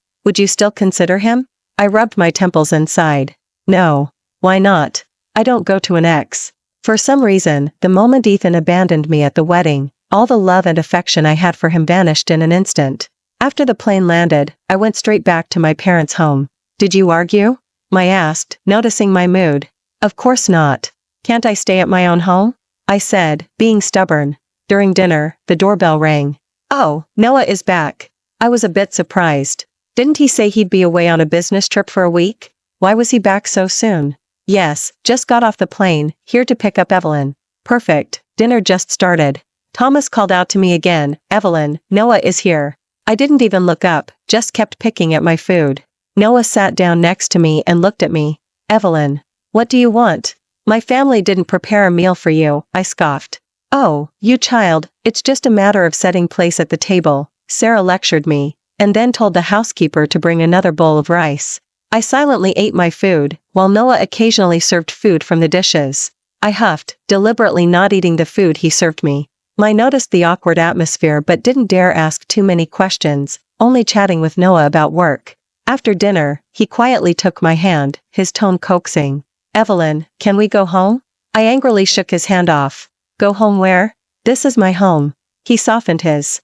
still consider him? I rubbed my temples and sighed. No. Why not? I don't go to an ex. For some reason, the moment Ethan abandoned me at the wedding, all the love and affection I had for him vanished in an instant. After the plane landed, I went straight back to my parents' home. Did you argue? I asked, noticing my mood. Of course not. Can't I stay at my own home? I said, being stubborn. During dinner, the doorbell rang. Oh, Noah is back. I was a bit surprised. Didn't he say he'd be away on a business trip for a week? Why was he back so soon? Yes, just got off the plane, here to pick up Evelyn. Perfect, dinner just started. Thomas called out to me again, Evelyn, Noah is here. I didn't even look up, just kept picking at my food. Noah sat down next to me and looked at me. Evelyn, what do you want? My family didn't prepare a meal for you, I scoffed. Oh, you child, it's just a matter of setting place at the table, Sarah lectured me, and then told the housekeeper to bring another bowl of rice. I silently ate my food, while Noah occasionally served food from the dishes. I huffed, deliberately not eating the food he served me. I noticed the awkward atmosphere but didn't dare ask too many questions, only chatting with Noah about work. After dinner, he quietly took my hand, his tone coaxing. Evelyn, can we go home? I angrily shook his hand off. Go home where? This is my home. He softened his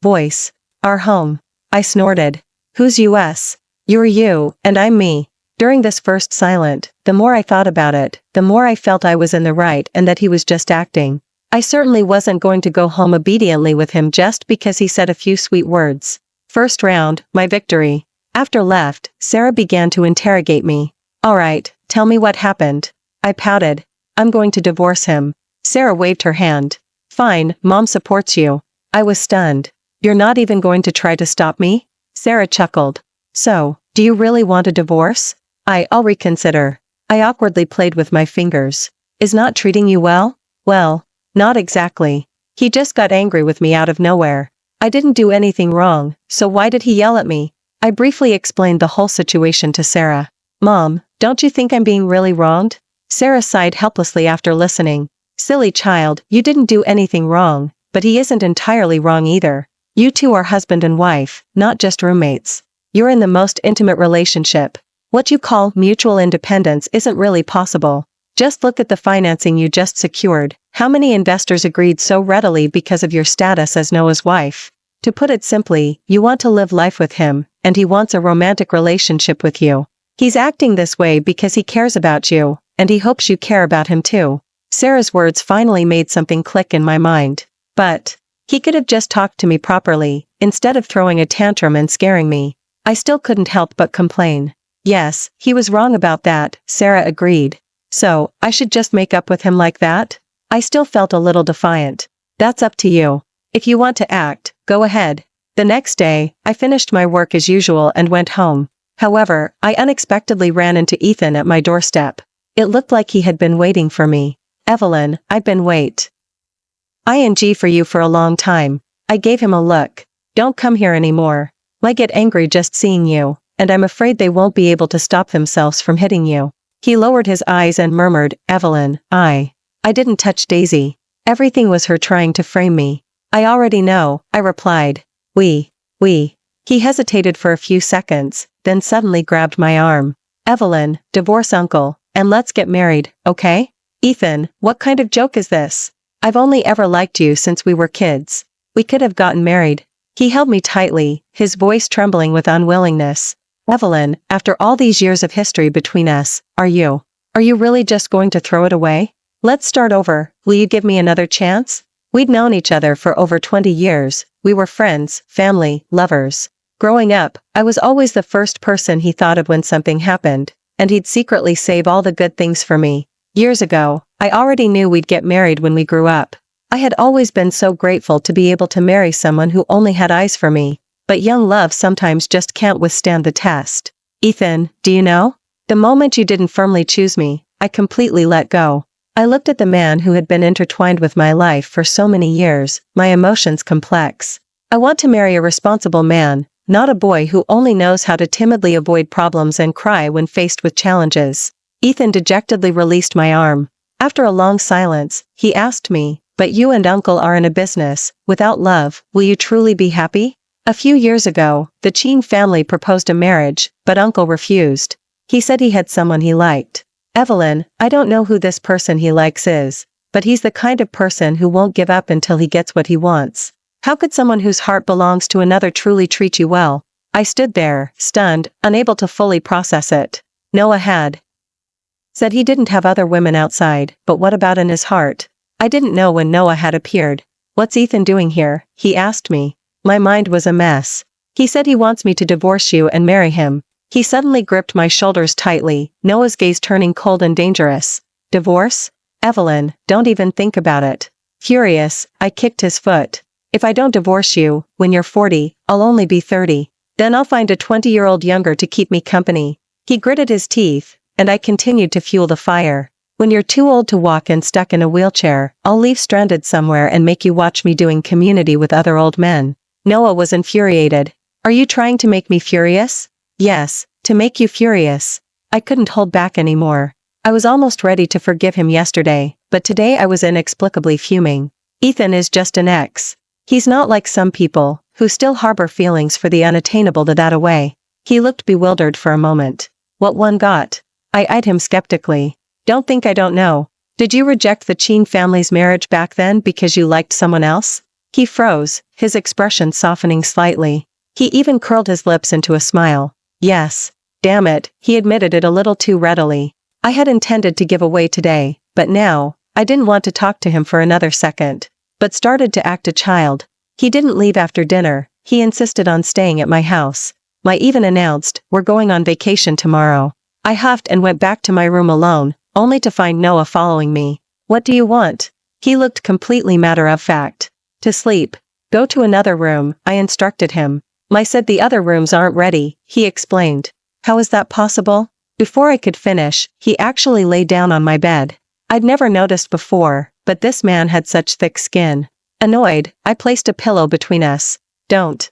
voice. Our home. I snorted. Who's us? You're you, and I'm me. During this first silent, the more I thought about it, the more I felt I was in the right and that he was just acting. I certainly wasn't going to go home obediently with him just because he said a few sweet words. First round, my victory. After left, Sarah began to interrogate me. All right, tell me what happened. I pouted. I'm going to divorce him. Sarah waved her hand. Fine, Mom supports you. I was stunned. You're not even going to try to stop me? Sarah chuckled. So, do you really want a divorce? I'll reconsider. I awkwardly played with my fingers. Is not treating you well? Well, not exactly. He just got angry with me out of nowhere. I didn't do anything wrong, so why did he yell at me? I briefly explained the whole situation to Sarah. Mom, don't you think I'm being really wronged? Sarah sighed helplessly after listening. Silly child, you didn't do anything wrong, but he isn't entirely wrong either. You two are husband and wife, not just roommates. You're in the most intimate relationship. What you call mutual independence isn't really possible. Just look at the financing you just secured. How many investors agreed so readily because of your status as Noah's wife? To put it simply, you want to live life with him, and he wants a romantic relationship with you. He's acting this way because he cares about you, and he hopes you care about him too. Sarah's words finally made something click in my mind. But he could have just talked to me properly, instead of throwing a tantrum and scaring me. I still couldn't help but complain. Yes, he was wrong about that, Sarah agreed. So, I should just make up with him like that? I still felt a little defiant. That's up to you. If you want to act, go ahead. The next day, I finished my work as usual and went home. However, I unexpectedly ran into Ethan at my doorstep. It looked like he had been waiting for me. Evelyn, I've been ing for you for a long time. I gave him a look. Don't come here anymore. I get angry just seeing you, and I'm afraid they won't be able to stop themselves from hitting you. He lowered his eyes and murmured, Evelyn, I didn't touch Daisy. Everything was her trying to frame me. I already know, I replied. We. He hesitated for a few seconds, then suddenly grabbed my arm. Evelyn, divorce uncle, and let's get married, okay? Ethan, what kind of joke is this? I've only ever liked you since we were kids. We could have gotten married. He held me tightly, his voice trembling with unwillingness. Evelyn, after all these years of history between us, are you really just going to throw it away? Let's start over. Will you give me another chance? We'd known each other for over 20 years. We were friends, family, lovers. Growing up, I was always the first person he thought of when something happened, and he'd secretly save all the good things for me. Years ago, I already knew we'd get married when we grew up. I had always been so grateful to be able to marry someone who only had eyes for me, but young love sometimes just can't withstand the test. Ethan, do you know? The moment you didn't firmly choose me, I completely let go. I looked at the man who had been intertwined with my life for so many years, my emotions complex. I want to marry a responsible man, not a boy who only knows how to timidly avoid problems and cry when faced with challenges. Ethan dejectedly released my arm. After a long silence, he asked me, but you and Uncle are in a business, without love, will you truly be happy? A few years ago, the Cheen family proposed a marriage, but Uncle refused. He said he had someone he liked. Evelyn, I don't know who this person he likes is, but he's the kind of person who won't give up until he gets what he wants. How could someone whose heart belongs to another truly treat you well? I stood there, stunned, unable to fully process it. Noah had said he didn't have other women outside, but what about in his heart? I didn't know when Noah had appeared. What's Ethan doing here? He asked me. My mind was a mess. He said he wants me to divorce you and marry him. He suddenly gripped my shoulders tightly, Noah's gaze turning cold and dangerous. Divorce? Evelyn, don't even think about it. Furious, I kicked his foot. If I don't divorce you, when you're 40, I'll only be 30. Then I'll find a 20-year-old younger to keep me company. He gritted his teeth, and I continued to fuel the fire. When you're too old to walk and stuck in a wheelchair, I'll leave stranded somewhere and make you watch me doing community with other old men. Noah was infuriated. Are you trying to make me furious? Yes, to make you furious. I couldn't hold back anymore. I was almost ready to forgive him yesterday, but today I was inexplicably fuming. Ethan is just an ex. He's not like some people, who still harbor feelings for the unattainable that away. He looked bewildered for a moment. What one got? I eyed him skeptically. Don't think I don't know. Did you reject the Cheen family's marriage back then because you liked someone else? He froze, his expression softening slightly. He even curled his lips into a smile. Yes. Damn it, he admitted it a little too readily. I had intended to give away today, but now, I didn't want to talk to him for another second, but started to act a child. He didn't leave after dinner, he insisted on staying at my house. I even announced, we're going on vacation tomorrow. I huffed and went back to my room alone, only to find Noah following me. What do you want? He looked completely matter-of-fact. To sleep. Go to another room, I instructed him. I said the other rooms aren't ready, he explained. How is that possible? Before I could finish, he actually lay down on my bed. I'd never noticed before, but this man had such thick skin. Annoyed, I placed a pillow between us. Don't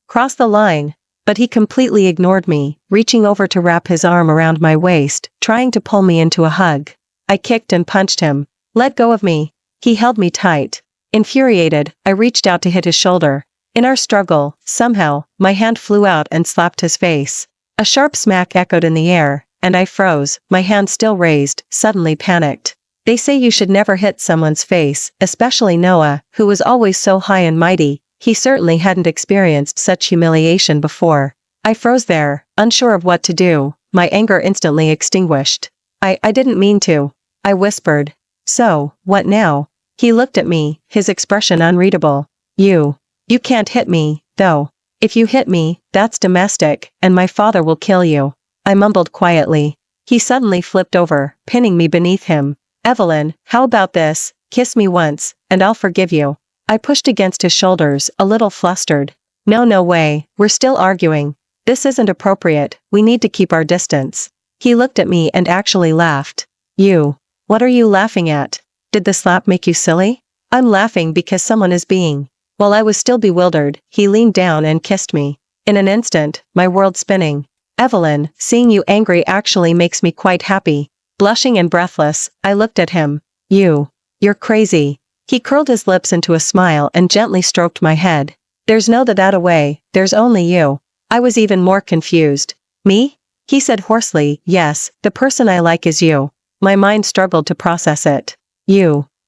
cross the line. But he completely ignored me, reaching over to wrap his arm around my waist, trying to pull me into a hug. I kicked and punched him. Let go of me. He held me tight. Infuriated, I reached out to hit his shoulder. In our struggle, somehow, my hand flew out and slapped his face. A sharp smack echoed in the air, and I froze, my hand still raised, suddenly panicked. They say you should never hit someone's face, especially Noah, who was always so high and mighty. He certainly hadn't experienced such humiliation before. I froze there, unsure of what to do, my anger instantly extinguished. I didn't mean to. I whispered. So, what now? He looked at me, his expression unreadable. You can't hit me, though. If you hit me, that's domestic, and my father will kill you. I mumbled quietly. He suddenly flipped over, pinning me beneath him. Evelyn, how about this? Kiss me once, and I'll forgive you. I pushed against his shoulders, a little flustered. No way, we're still arguing. This isn't appropriate, we need to keep our distance. He looked at me and actually laughed. What are you laughing at? Did the slap make you silly? I'm laughing because someone is being. While I was still bewildered, he leaned down and kissed me. In an instant, my world spinning. Evelyn, seeing you angry actually makes me quite happy. Blushing and breathless, I looked at him. You're crazy. He curled his lips into a smile and gently stroked my head. There's no that away, there's only you. I was even more confused. Me? He said hoarsely, yes, the person I like is you. My mind struggled to process it.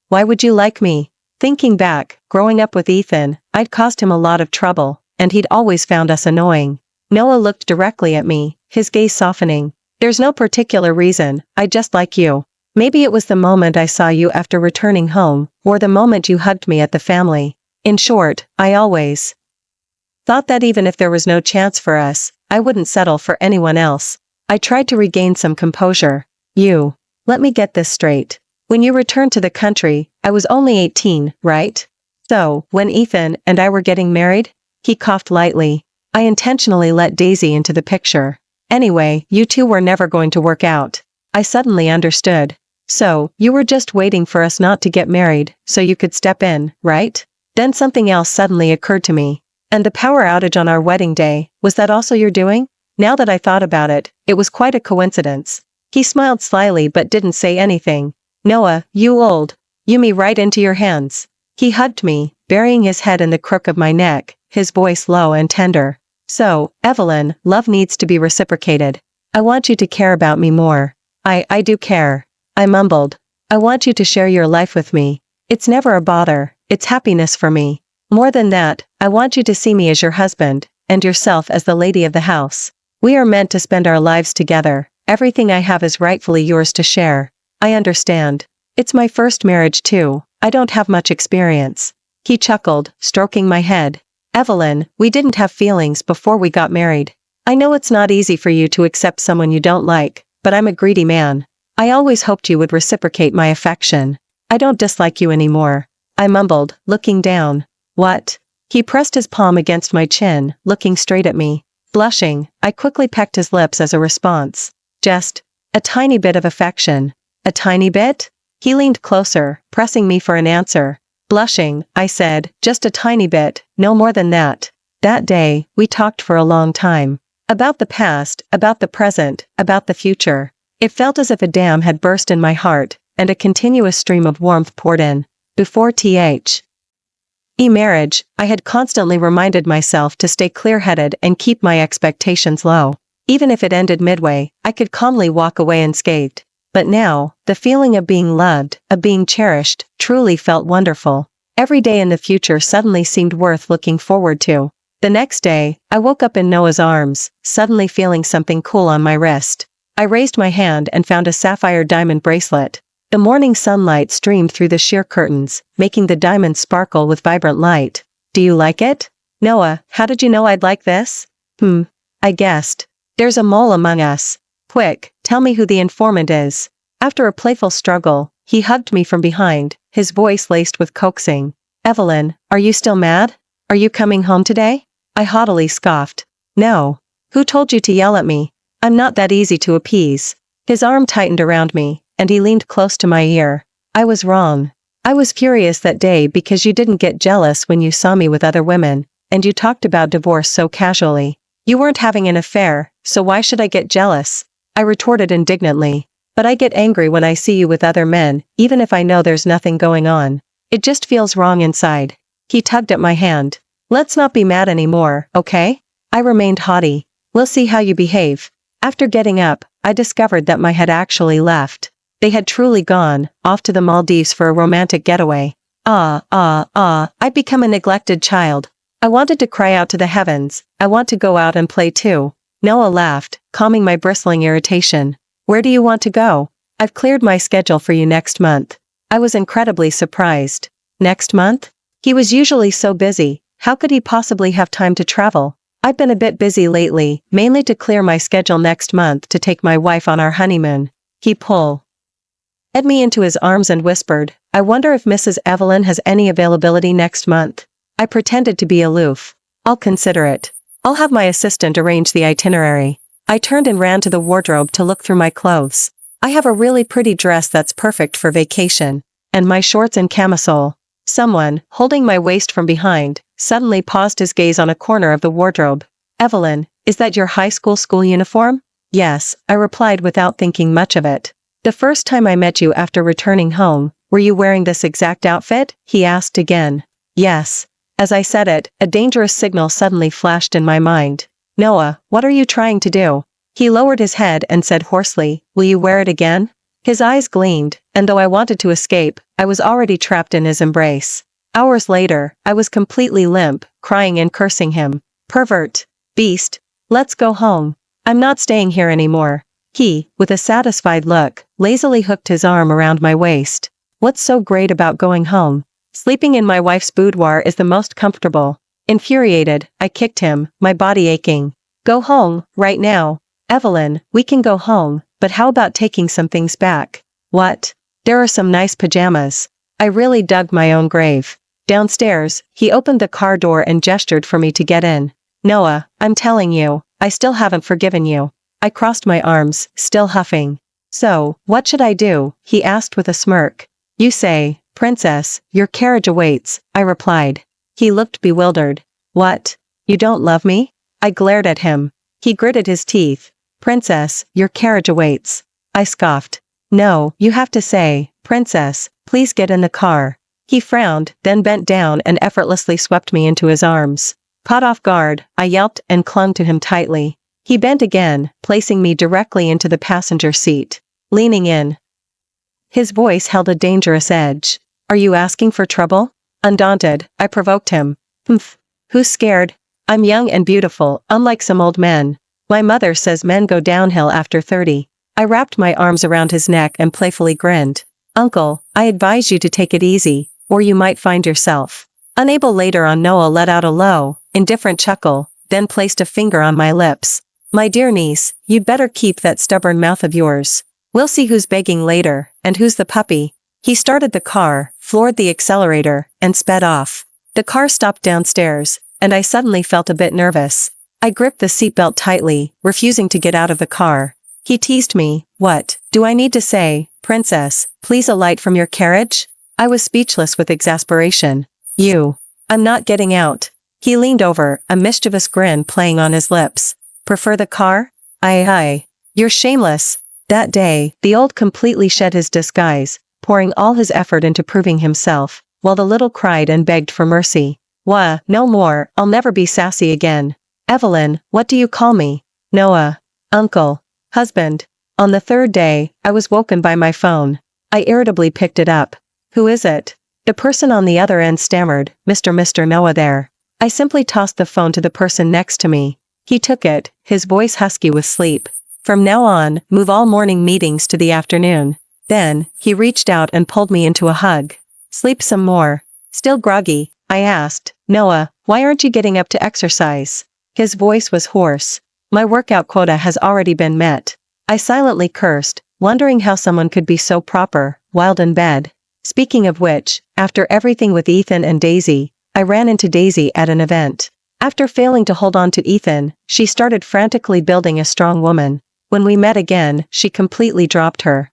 Why would you like me? Thinking back, growing up with Ethan, I'd caused him a lot of trouble, and he'd always found us annoying. Noah looked directly at me, his gaze softening. There's no particular reason, I just like you. Maybe it was the moment I saw you after returning home, or the moment you hugged me at the family. In short, I always thought that even if there was no chance for us, I wouldn't settle for anyone else. I tried to regain some composure. Let me get this straight. When you returned to the country, I was only 18, right? So, when Ethan and I were getting married? He coughed lightly. I intentionally let Daisy into the picture. Anyway, you two were never going to work out. I suddenly understood. So, you were just waiting for us not to get married, so you could step in, right? Then something else suddenly occurred to me. And the power outage on our wedding day, was that also your doing? Now that I thought about it, it was quite a coincidence. He smiled slyly but didn't say anything. Noah, you me right into your hands. He hugged me, burying his head in the crook of my neck, his voice low and tender. So, Evelyn, love needs to be reciprocated. I want you to care about me more. I do care. I mumbled. I want you to share your life with me. It's never a bother, it's happiness for me. More than that, I want you to see me as your husband, and yourself as the lady of the house. We are meant to spend our lives together. Everything I have is rightfully yours to share. I understand. It's my first marriage too. I don't have much experience. He chuckled, stroking my head. Evelyn, we didn't have feelings before we got married. I know it's not easy for you to accept someone you don't like, but I'm a greedy man. I always hoped you would reciprocate my affection. I don't dislike you anymore. I mumbled, looking down. What? He pressed his palm against my chin, looking straight at me. Blushing, I quickly pecked his lips as a response. Just a tiny bit of affection. A tiny bit? He leaned closer, pressing me for an answer. Blushing, I said, just a tiny bit, no more than that. That day, we talked for a long time. About the past, about the present, about the future. It felt as if a dam had burst in my heart, and a continuous stream of warmth poured in. Before marriage, I had constantly reminded myself to stay clear-headed and keep my expectations low. Even if it ended midway, I could calmly walk away unscathed. But now, the feeling of being loved, of being cherished, truly felt wonderful. Every day in the future suddenly seemed worth looking forward to. The next day, I woke up in Noah's arms, suddenly feeling something cool on my wrist. I raised my hand and found a sapphire diamond bracelet. The morning sunlight streamed through the sheer curtains, making the diamond sparkle with vibrant light. Do you like it? Noah, how did you know I'd like this? I guessed. There's a mole among us. Quick, tell me who the informant is. After a playful struggle, he hugged me from behind, his voice laced with coaxing. Evelyn, are you still mad? Are you coming home today? I haughtily scoffed. No. Who told you to yell at me? I'm not that easy to appease. His arm tightened around me, and he leaned close to my ear. I was wrong. I was furious that day because you didn't get jealous when you saw me with other women, and you talked about divorce so casually. You weren't having an affair, so why should I get jealous? I retorted indignantly. But I get angry when I see you with other men, even if I know there's nothing going on. It just feels wrong inside. He tugged at my hand. Let's not be mad anymore, okay? I remained haughty. We'll see how you behave. After getting up, I discovered that my had actually left. They had truly gone, off to the Maldives for a romantic getaway. I'd become a neglected child. I wanted to cry out to the heavens. I want to go out and play too. Noah laughed, calming my bristling irritation. Where do you want to go? I've cleared my schedule for you next month. I was incredibly surprised. Next month? He was usually so busy. How could he possibly have time to travel? I've been a bit busy lately, mainly to clear my schedule next month to take my wife on our honeymoon. He pulled me into his arms and whispered, I wonder if Mrs. Evelyn has any availability next month. I pretended to be aloof. I'll consider it. I'll have my assistant arrange the itinerary. I turned and ran to the wardrobe to look through my clothes. I have a really pretty dress that's perfect for vacation. And my shorts and camisole. Someone, holding my waist from behind, suddenly paused his gaze on a corner of the wardrobe. Evelyn, is that your high school uniform? Yes, I replied without thinking much of it. The first time I met you after returning home, were you wearing this exact outfit? He asked again. Yes. As I said it, a dangerous signal suddenly flashed in my mind. Noah, what are you trying to do? He lowered his head and said hoarsely, will you wear it again? His eyes gleamed, and though I wanted to escape, I was already trapped in his embrace. Hours later, I was completely limp, crying and cursing him. Pervert. Beast. Let's go home. I'm not staying here anymore. He, with a satisfied look, lazily hooked his arm around my waist. What's so great about going home? Sleeping in my wife's boudoir is the most comfortable. Infuriated, I kicked him, my body aching. Go home, right now. Evelyn, we can go home, but how about taking some things back? What? There are some nice pajamas. I really dug my own grave. Downstairs, he opened the car door and gestured for me to get in. Noah, I'm telling you, I still haven't forgiven you. I crossed my arms, still huffing. So, what should I do? He asked with a smirk. You say, Princess, your carriage awaits, I replied. He looked bewildered. What? You don't love me? I glared at him. He gritted his teeth. Princess, your carriage awaits. I scoffed. No, you have to say, Princess, please get in the car. He frowned, then bent down and effortlessly swept me into his arms. Caught off guard, I yelped and clung to him tightly. He bent again, placing me directly into the passenger seat. leaning in. His voice held a dangerous edge. Are you asking for trouble? Undaunted, I provoked him. Humph. Who's scared? I'm young and beautiful, unlike some old men. My mother says men go downhill after 30. I wrapped my arms around his neck and playfully grinned. Uncle, I advise you to take it easy, or you might find yourself unable. Later on, Noah let out a low, indifferent chuckle, then placed a finger on my lips. My dear niece, you'd better keep that stubborn mouth of yours. We'll see who's begging later, and who's the puppy. He started the car, floored the accelerator, and sped off. The car stopped downstairs, and I suddenly felt a bit nervous. I gripped the seatbelt tightly, refusing to get out of the car. He teased me. What do I need to say? Princess, please alight from your carriage? I was speechless with exasperation. I'm not getting out. He leaned over, a mischievous grin playing on his lips. Prefer the car? Aye. You're shameless. That day, the old completely shed his disguise, pouring all his effort into proving himself, while the little cried and begged for mercy. Wah, no more, I'll never be sassy again. Evelyn, what do you call me? Noah. Uncle. Husband. On the third day, I was woken by my phone. I irritably picked it up. Who is it? The person on the other end stammered, Mr. Noah there. I simply tossed the phone to the person next to me. He took it, his voice husky with sleep. From now on, move all morning meetings to the afternoon. Then, he reached out and pulled me into a hug. Sleep some more. Still groggy, I asked, Noah, why aren't you getting up to exercise? His voice was hoarse. My workout quota has already been met. I silently cursed, wondering how someone could be so proper, wild in bed. Speaking of which, after everything with Ethan and Daisy, I ran into Daisy at an event. After failing to hold on to Ethan, she started frantically building a strong woman. When we met again, she completely dropped her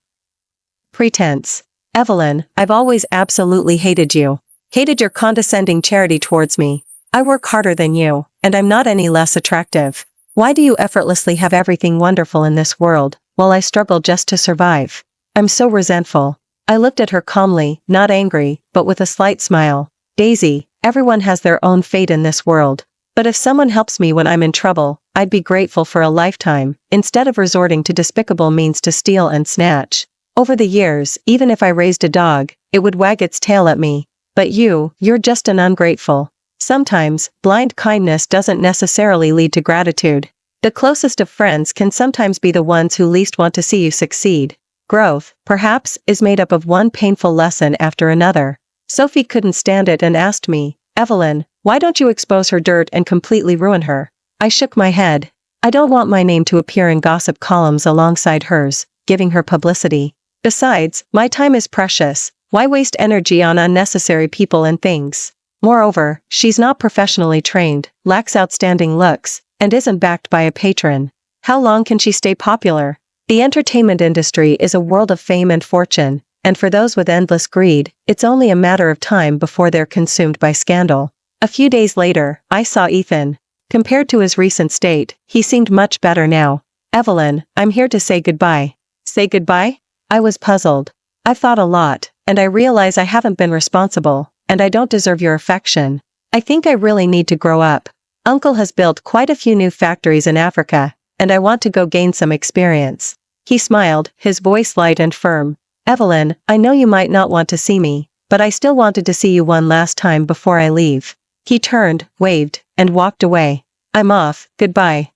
pretense. Evelyn, I've always absolutely hated you. Hated your condescending charity towards me. I work harder than you, and I'm not any less attractive. Why do you effortlessly have everything wonderful in this world, while I struggle just to survive? I'm so resentful. I looked at her calmly, not angry, but with a slight smile. Daisy, everyone has their own fate in this world. But if someone helps me when I'm in trouble, I'd be grateful for a lifetime, instead of resorting to despicable means to steal and snatch. Over the years, even if I raised a dog, it would wag its tail at me. But you're just an ungrateful. Sometimes, blind kindness doesn't necessarily lead to gratitude. The closest of friends can sometimes be the ones who least want to see you succeed. Growth, perhaps, is made up of one painful lesson after another. Sophie couldn't stand it and asked me, Evelyn, why don't you expose her dirt and completely ruin her? I shook my head. I don't want my name to appear in gossip columns alongside hers, giving her publicity. Besides, my time is precious. Why waste energy on unnecessary people and things? Moreover, she's not professionally trained, lacks outstanding looks, and isn't backed by a patron. How long can she stay popular? The entertainment industry is a world of fame and fortune, and for those with endless greed, it's only a matter of time before they're consumed by scandal. A few days later, I saw Ethan. Compared to his recent state, he seemed much better now. Evelyn, I'm here to say goodbye. Say goodbye? I was puzzled. I've thought a lot, and I realize I haven't been responsible, and I don't deserve your affection. I think I really need to grow up. Uncle has built quite a few new factories in Africa, and I want to go gain some experience. He smiled, his voice light and firm. Evelyn, I know you might not want to see me, but I still wanted to see you one last time before I leave. He turned, waved, and walked away. I'm off, goodbye.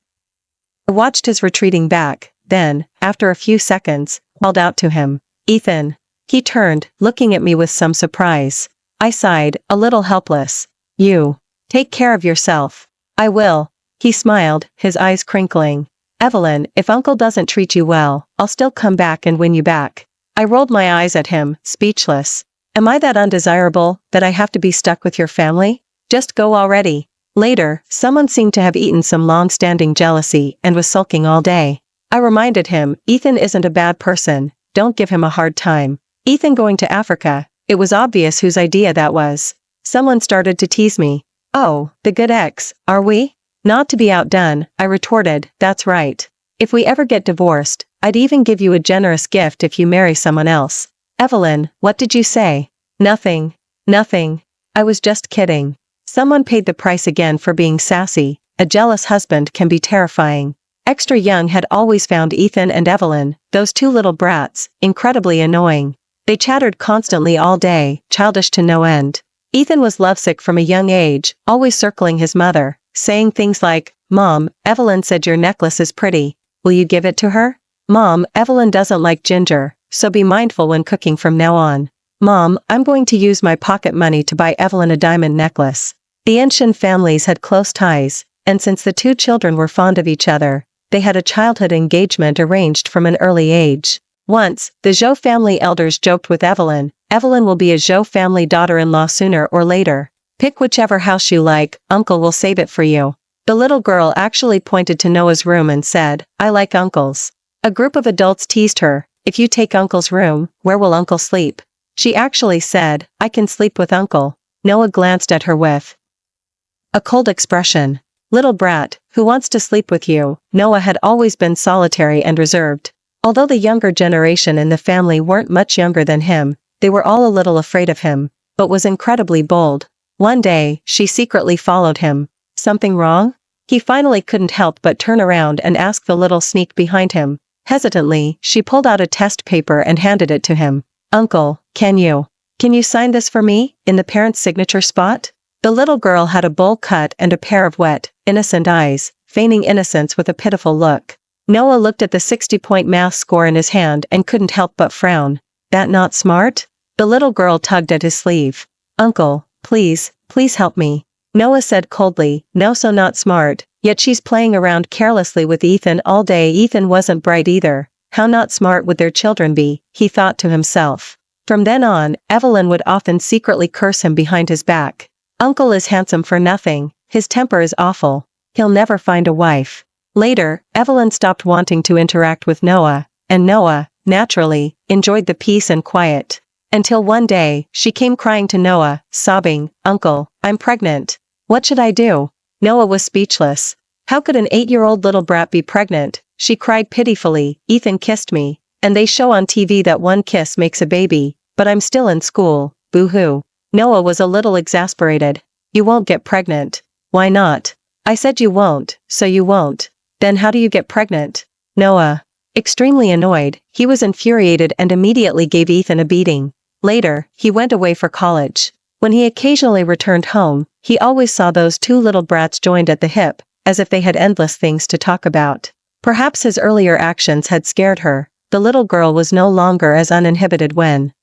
I watched his retreating back, then, after a few seconds, called out to him. Ethan. He turned, looking at me with some surprise. I sighed, a little helpless. You. Take care of yourself. I will. He smiled, his eyes crinkling. Evelyn, if Uncle doesn't treat you well, I'll still come back and win you back. I rolled my eyes at him, speechless. Am I that undesirable, that I have to be stuck with your family? Just go already. Later, someone seemed to have eaten some long-standing jealousy and was sulking all day. I reminded him, Ethan isn't a bad person, don't give him a hard time. Ethan going to Africa, it was obvious whose idea that was. Someone started to tease me. Oh, the good ex, are we? Not to be outdone, I retorted, that's right. If we ever get divorced, I'd even give you a generous gift if you marry someone else. Evelyn, what did you say? Nothing. Nothing. I was just kidding. Someone paid the price again for being sassy. A jealous husband can be terrifying. Extra Young had always found Ethan and Evelyn, those two little brats, incredibly annoying. They chattered constantly all day, childish to no end. Ethan was lovesick from a young age, always circling his mother, saying things like, "Mom, Evelyn said your necklace is pretty. Will you give it to her? Mom, Evelyn doesn't like ginger, so be mindful when cooking from now on. Mom, I'm going to use my pocket money to buy Evelyn a diamond necklace." The Anshin families had close ties, and since the two children were fond of each other, they had a childhood engagement arranged from an early age. Once, the Zhou family elders joked with Evelyn, "Evelyn will be a Zhou family daughter-in-law sooner or later. Pick whichever house you like, Uncle will save it for you." The little girl actually pointed to Noah's room and said, "I like Uncle's." A group of adults teased her, "If you take Uncle's room, where will Uncle sleep?" She actually said, "I can sleep with Uncle." Noah glanced at her with a cold expression. "Little brat, who wants to sleep with you?" Noah had always been solitary and reserved. Although the younger generation in the family weren't much younger than him, they were all a little afraid of him, but was incredibly bold. One day, she secretly followed him. Something wrong? He finally couldn't help but turn around and ask the little sneak behind him. Hesitantly, she pulled out a test paper and handed it to him. "Uncle, can you sign this for me, in the parent's signature spot?" The little girl had a bowl cut and a pair of wet, innocent eyes, feigning innocence with a pitiful look. Noah looked at the 60-point math score in his hand and couldn't help but frown. "That not smart?" The little girl tugged at his sleeve. "Uncle, please help me." Noah said coldly, "No, so not smart, yet she's playing around carelessly with Ethan all day." Ethan wasn't bright either. How not smart would their children be, he thought to himself. From then on, Evelyn would often secretly curse him behind his back. "Uncle is handsome for nothing, his temper is awful. He'll never find a wife." Later, Evelyn stopped wanting to interact with Noah, and Noah, naturally, enjoyed the peace and quiet. Until one day, she came crying to Noah, sobbing, "Uncle, I'm pregnant. What should I do?" Noah was speechless. How could an 8-year-old little brat be pregnant? She cried pitifully, "Ethan kissed me, and they show on TV that one kiss makes a baby, but I'm still in school, boo-hoo." Noah was a little exasperated. "You won't get pregnant." "Why not?" "I said you won't, so you won't." "Then how do you get pregnant?" Noah, extremely annoyed, he was infuriated and immediately gave Ethan a beating. Later, he went away for college. When he occasionally returned home, he always saw those two little brats joined at the hip, as if they had endless things to talk about. Perhaps his earlier actions had scared her. The little girl was no longer as uninhibited when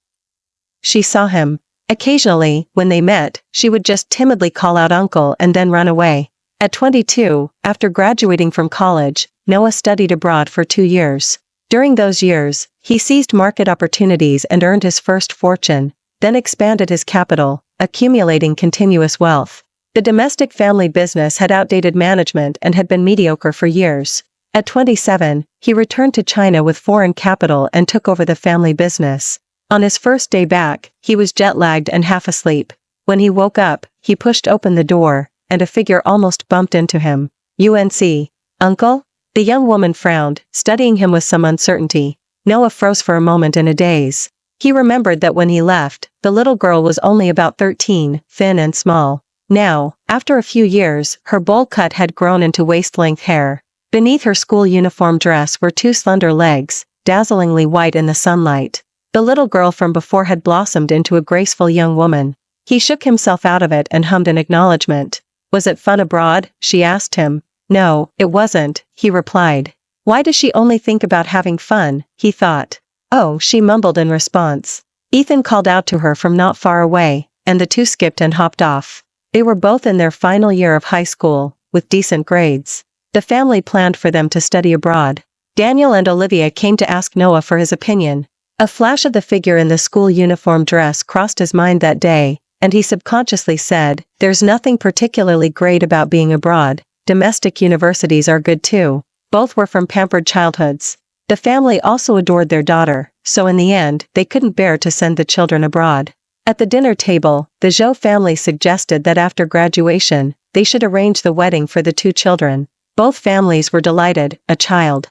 she saw him. Occasionally, when they met, she would just timidly call out "Uncle" and then run away. At 22, after graduating from college, Noah studied abroad for 2 years. During those years, he seized market opportunities and earned his first fortune, then expanded his capital, accumulating continuous wealth. The domestic family business had outdated management and had been mediocre for years. At 27, he returned to China with foreign capital and took over the family business. On his first day back, he was jet-lagged and half asleep. When he woke up, he pushed open the door, and a figure almost bumped into him. "UNC. Uncle?" The young woman frowned, studying him with some uncertainty. Noah froze for a moment in a daze. He remembered that when he left, the little girl was only about 13, thin and small. Now, after a few years, her bowl cut had grown into waist-length hair. Beneath her school uniform dress were 2 slender legs, dazzlingly white in the sunlight. The little girl from before had blossomed into a graceful young woman. He shook himself out of it and hummed an acknowledgement. "Was it fun abroad?" she asked him. "No, it wasn't," he replied. "Why does she only think about having fun?" he thought. "Oh," she mumbled in response. Ethan called out to her from not far away, and the two skipped and hopped off. They were both in their final year of high school, with decent grades. The family planned for them to study abroad. Daniel and Olivia came to ask Noah for his opinion. A flash of the figure in the school uniform dress crossed his mind that day, and he subconsciously said, "There's nothing particularly great about being abroad. Domestic universities are good too." Both were from pampered childhoods. The family also adored their daughter, so in the end, they couldn't bear to send the children abroad. At the dinner table, the Zhou family suggested that after graduation, they should arrange the wedding for the 2 children. Both families were delighted. A childhood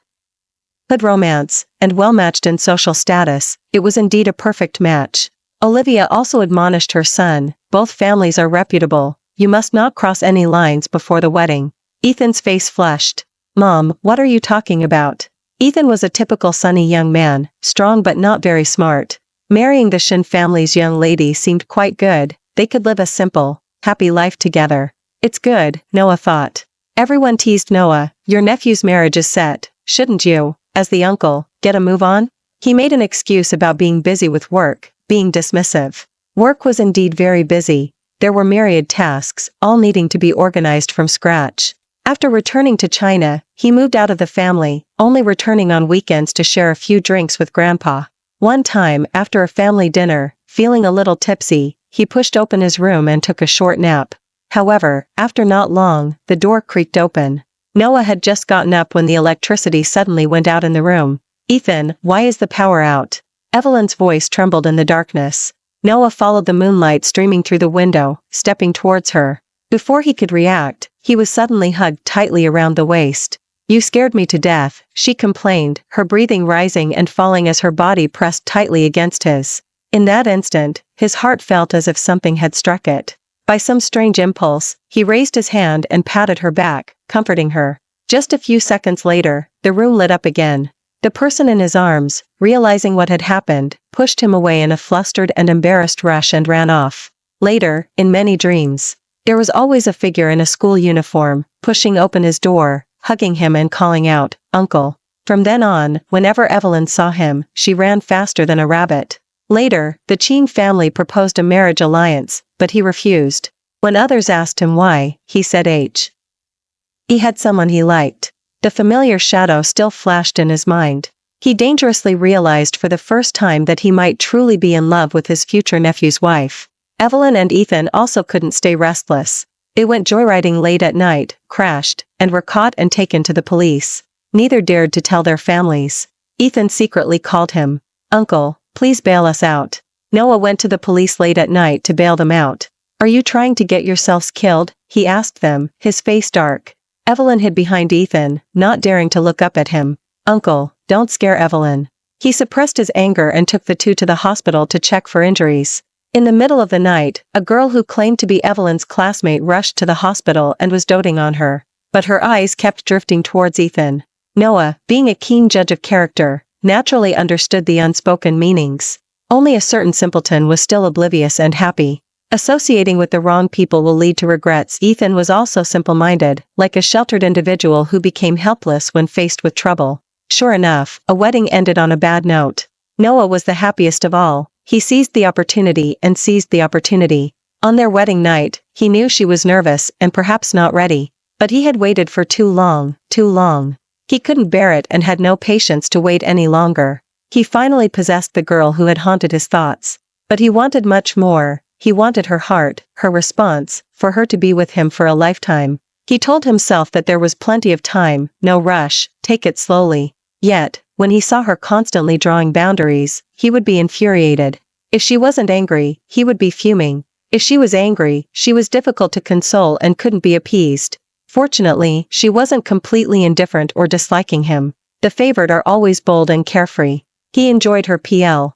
romance, and well-matched in social status, it was indeed a perfect match. Olivia also admonished her son, "Both families are reputable. You must not cross any lines before the wedding." Ethan's face flushed. "Mom, what are you talking about?" Ethan was a typical sunny young man, strong but not very smart. Marrying the Shin family's young lady seemed quite good. They could live a simple, happy life together. "It's good," Noah thought. Everyone teased Noah, "Your nephew's marriage is set, shouldn't you, as the uncle, get a move on?" He made an excuse about being busy with work, being dismissive. Work was indeed very busy. There were myriad tasks, all needing to be organized from scratch. After returning to China, he moved out of the family, only returning on weekends to share a few drinks with Grandpa. One time, after a family dinner, feeling a little tipsy, he pushed open his room and took a short nap. However, after not long, the door creaked open. Noah had just gotten up when the electricity suddenly went out in the room. "Ethan, why is the power out?" Evelyn's voice trembled in the darkness. Noah followed the moonlight streaming through the window, stepping towards her. Before he could react, he was suddenly hugged tightly around the waist. "You scared me to death," she complained, her breathing rising and falling as her body pressed tightly against his. In that instant, his heart felt as if something had struck it. By some strange impulse, he raised his hand and patted her back, comforting her. Just a few seconds later, the room lit up again. The person in his arms, realizing what had happened, pushed him away in a flustered and embarrassed rush and ran off. Later, in many dreams, there was always a figure in a school uniform, pushing open his door, hugging him and calling out, "Uncle." From then on, whenever Evelyn saw him, she ran faster than a rabbit. Later, the Cheen family proposed a marriage alliance, but he refused. When others asked him why, he said he had someone he liked. The familiar shadow still flashed in his mind. He dangerously realized for the first time that he might truly be in love with his future nephew's wife. Evelyn and Ethan also couldn't stay restless. They went joyriding late at night, crashed, and were caught and taken to the police. Neither dared to tell their families. Ethan secretly called him, "Uncle, please bail us out." Noah went to the police late at night to bail them out. "Are you trying to get yourselves killed?" he asked them, his face dark. Evelyn hid behind Ethan, not daring to look up at him. "Uncle, don't scare Evelyn." He suppressed his anger and took the two to the hospital to check for injuries. In the middle of the night, a girl who claimed to be Evelyn's classmate rushed to the hospital and was doting on her. But her eyes kept drifting towards Ethan. Noah, being a keen judge of character, naturally understood the unspoken meanings. Only a certain simpleton was still oblivious and happy. Associating with the wrong people will lead to regrets. Ethan was also simple-minded, like a sheltered individual who became helpless when faced with trouble. Sure enough, a wedding ended on a bad note. Noah was the happiest of all. He seized the opportunity and seized the opportunity. On their wedding night, he knew she was nervous and perhaps not ready. But he had waited for too long, too long. He couldn't bear it and had no patience to wait any longer. He finally possessed the girl who had haunted his thoughts. But he wanted much more. He wanted her heart, her response, for her to be with him for a lifetime. He told himself that there was plenty of time, no rush, take it slowly. Yet, when he saw her constantly drawing boundaries, he would be infuriated. If she wasn't angry, he would be fuming. If she was angry, she was difficult to console and couldn't be appeased. Fortunately, she wasn't completely indifferent or disliking him. The favored are always bold and carefree. He enjoyed her playful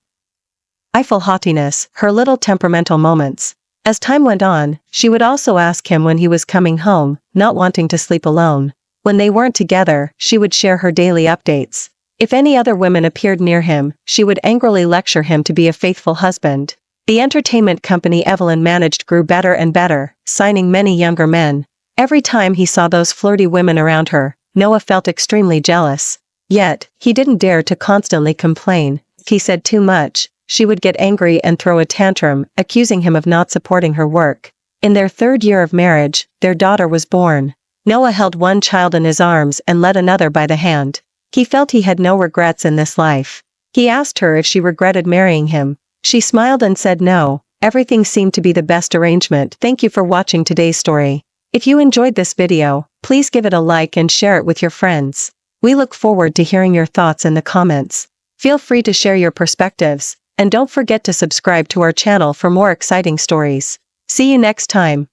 haughtiness, her little temperamental moments. As time went on, she would also ask him when he was coming home, not wanting to sleep alone. When they weren't together, she would share her daily updates. If any other women appeared near him, she would angrily lecture him to be a faithful husband. The entertainment company Evelyn managed grew better and better, signing many younger men. Every time he saw those flirty women around her, Noah felt extremely jealous. Yet, he didn't dare to constantly complain. If he said too much, she would get angry and throw a tantrum, accusing him of not supporting her work. In their third year of marriage, their daughter was born. Noah held one child in his arms and led another by the hand. He felt he had no regrets in this life. He asked her if she regretted marrying him. She smiled and said no, everything seemed to be the best arrangement. Thank you for watching today's story. If you enjoyed this video, please give it a like and share it with your friends. We look forward to hearing your thoughts in the comments. Feel free to share your perspectives, and don't forget to subscribe to our channel for more exciting stories. See you next time.